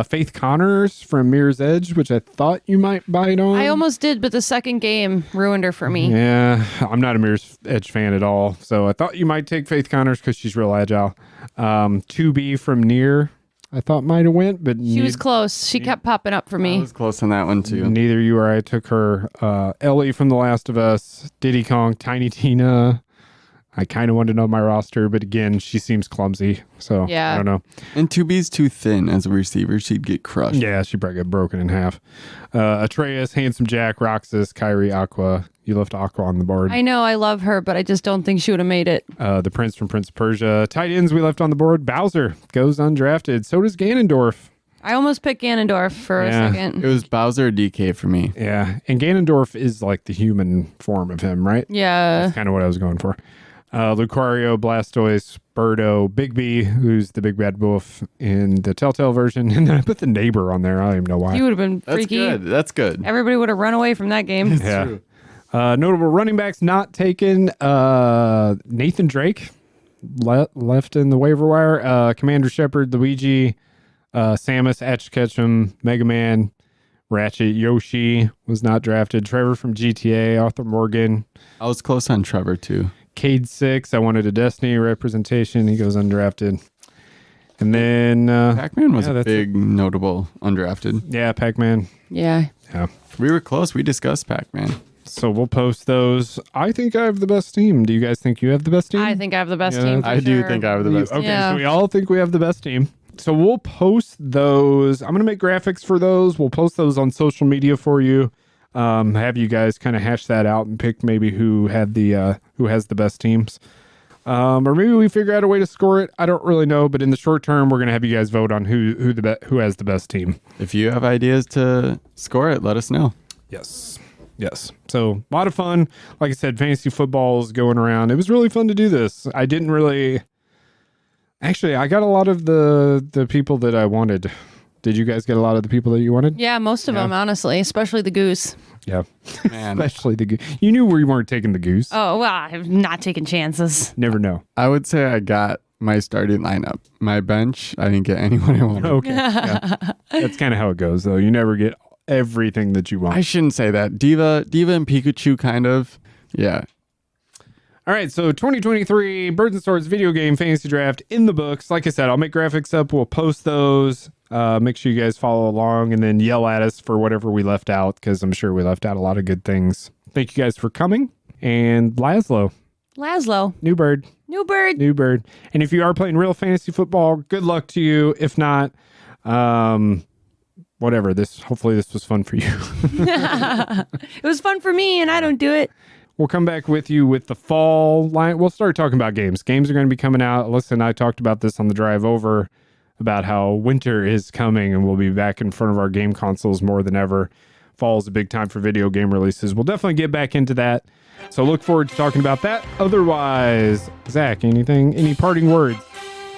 Faith Connors from Mirror's Edge, which I thought you might bite on. I almost did, but the second game ruined her for me. Yeah, I'm not a Mirror's Edge fan at all, so I thought you might take Faith Connors because she's real agile. 2B from Nier, I thought might have went, but She was close. She kept popping up for I me. was close on that one too. neither you or I took her. Ellie from The Last of Us, Diddy Kong, Tiny Tina. I kind of want to know my roster, but again, she seems clumsy, so Yeah. I don't know. And 2B's too thin as a receiver. She'd get crushed. Yeah, she probably got broken in half. Atreus, Handsome Jack, Roxas, Kyrie, Aqua. You left Aqua on the board. I know I love her, but I just don't think she would have made it. The Prince from Prince of Persia. Tight ends we left on the board. Bowser goes undrafted. So does Ganondorf. I almost picked Ganondorf for a Yeah. second. It was Bowser or DK for me. Yeah, and Ganondorf is like the human form of him, right? Yeah. That's kind of what I was going for. Lucario, Blastoise, Birdo, Bigby, who's the big bad wolf in the Telltale version. And then I put the neighbor on there. I don't even know why. He would have been That's freaky. good. That's good. Everybody would have run away from that game. Yeah. True. Notable running backs not taken. Nathan Drake left in the waiver wire. Commander Shepard, Luigi, Samus, Ash Ketchum, Mega Man, Ratchet, Yoshi was not drafted. Trevor from GTA, Arthur Morgan, I was close on Trevor too. Cade 6. I wanted a Destiny representation. He goes undrafted. And then Pac-Man was a that's big, notable undrafted. yeah, Pac-Man. Yeah. Yeah. We were close. We discussed Pac-Man. So we'll post those. I think I have the best team. Do you guys think you have the best team? I think I have the best Yeah, team. For I do sure. think I have the best. Okay, Yeah. so we all think we have the best team. So we'll post those. I'm going to make graphics for those. We'll post those on social media for you. Have you guys kind of hash that out and pick maybe who has the best teams. Or maybe we figure out a way to score it. I don't really know, but in the short term, we're going to have you guys vote on who has the best team. If you have ideas to score it, let us know. Yes. So a lot of fun. Like I said, fantasy football is going around. It was really fun to do this. I didn't really. Actually, I got a lot of the people that I wanted. Did you guys get a lot of the people that you wanted? Yeah, most of them, honestly, especially the goose. Yeah. Man, Especially the goose. You knew we weren't taking the goose. Oh, well, I'm not taking chances. Never know. I would say I got my starting lineup. My bench, I didn't get anyone I wanted. Okay. Yeah. That's kind of how it goes, though. You never get everything that you want. I shouldn't say that. Diva and Pikachu, kind of. Yeah. All right, so 2023 Birds and Swords video game fantasy draft in the books. Like I said, I'll make graphics up. We'll post those. Make sure you guys follow along and then yell at us for whatever we left out, because I'm sure we left out a lot of good things. Thank you guys for coming. And Laszlo, new bird. And if you are playing real fantasy football, good luck to you. If not, whatever. Hopefully this was fun for you. It was fun for me, and I don't do it. We'll come back with you with the fall line. We'll start talking about games. Games are going to be coming out. Alyssa and I talked about this on the drive over, about how winter is coming and we'll be back in front of our game consoles more than ever. Fall is a big time for video game releases. We'll definitely get back into that. So look forward to talking about that. Otherwise, Zach, any parting words?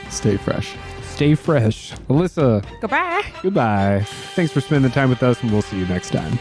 Stay fresh. Stay fresh. Alyssa, Goodbye. goodbye. Thanks for spending the time with us, and we'll see you next time.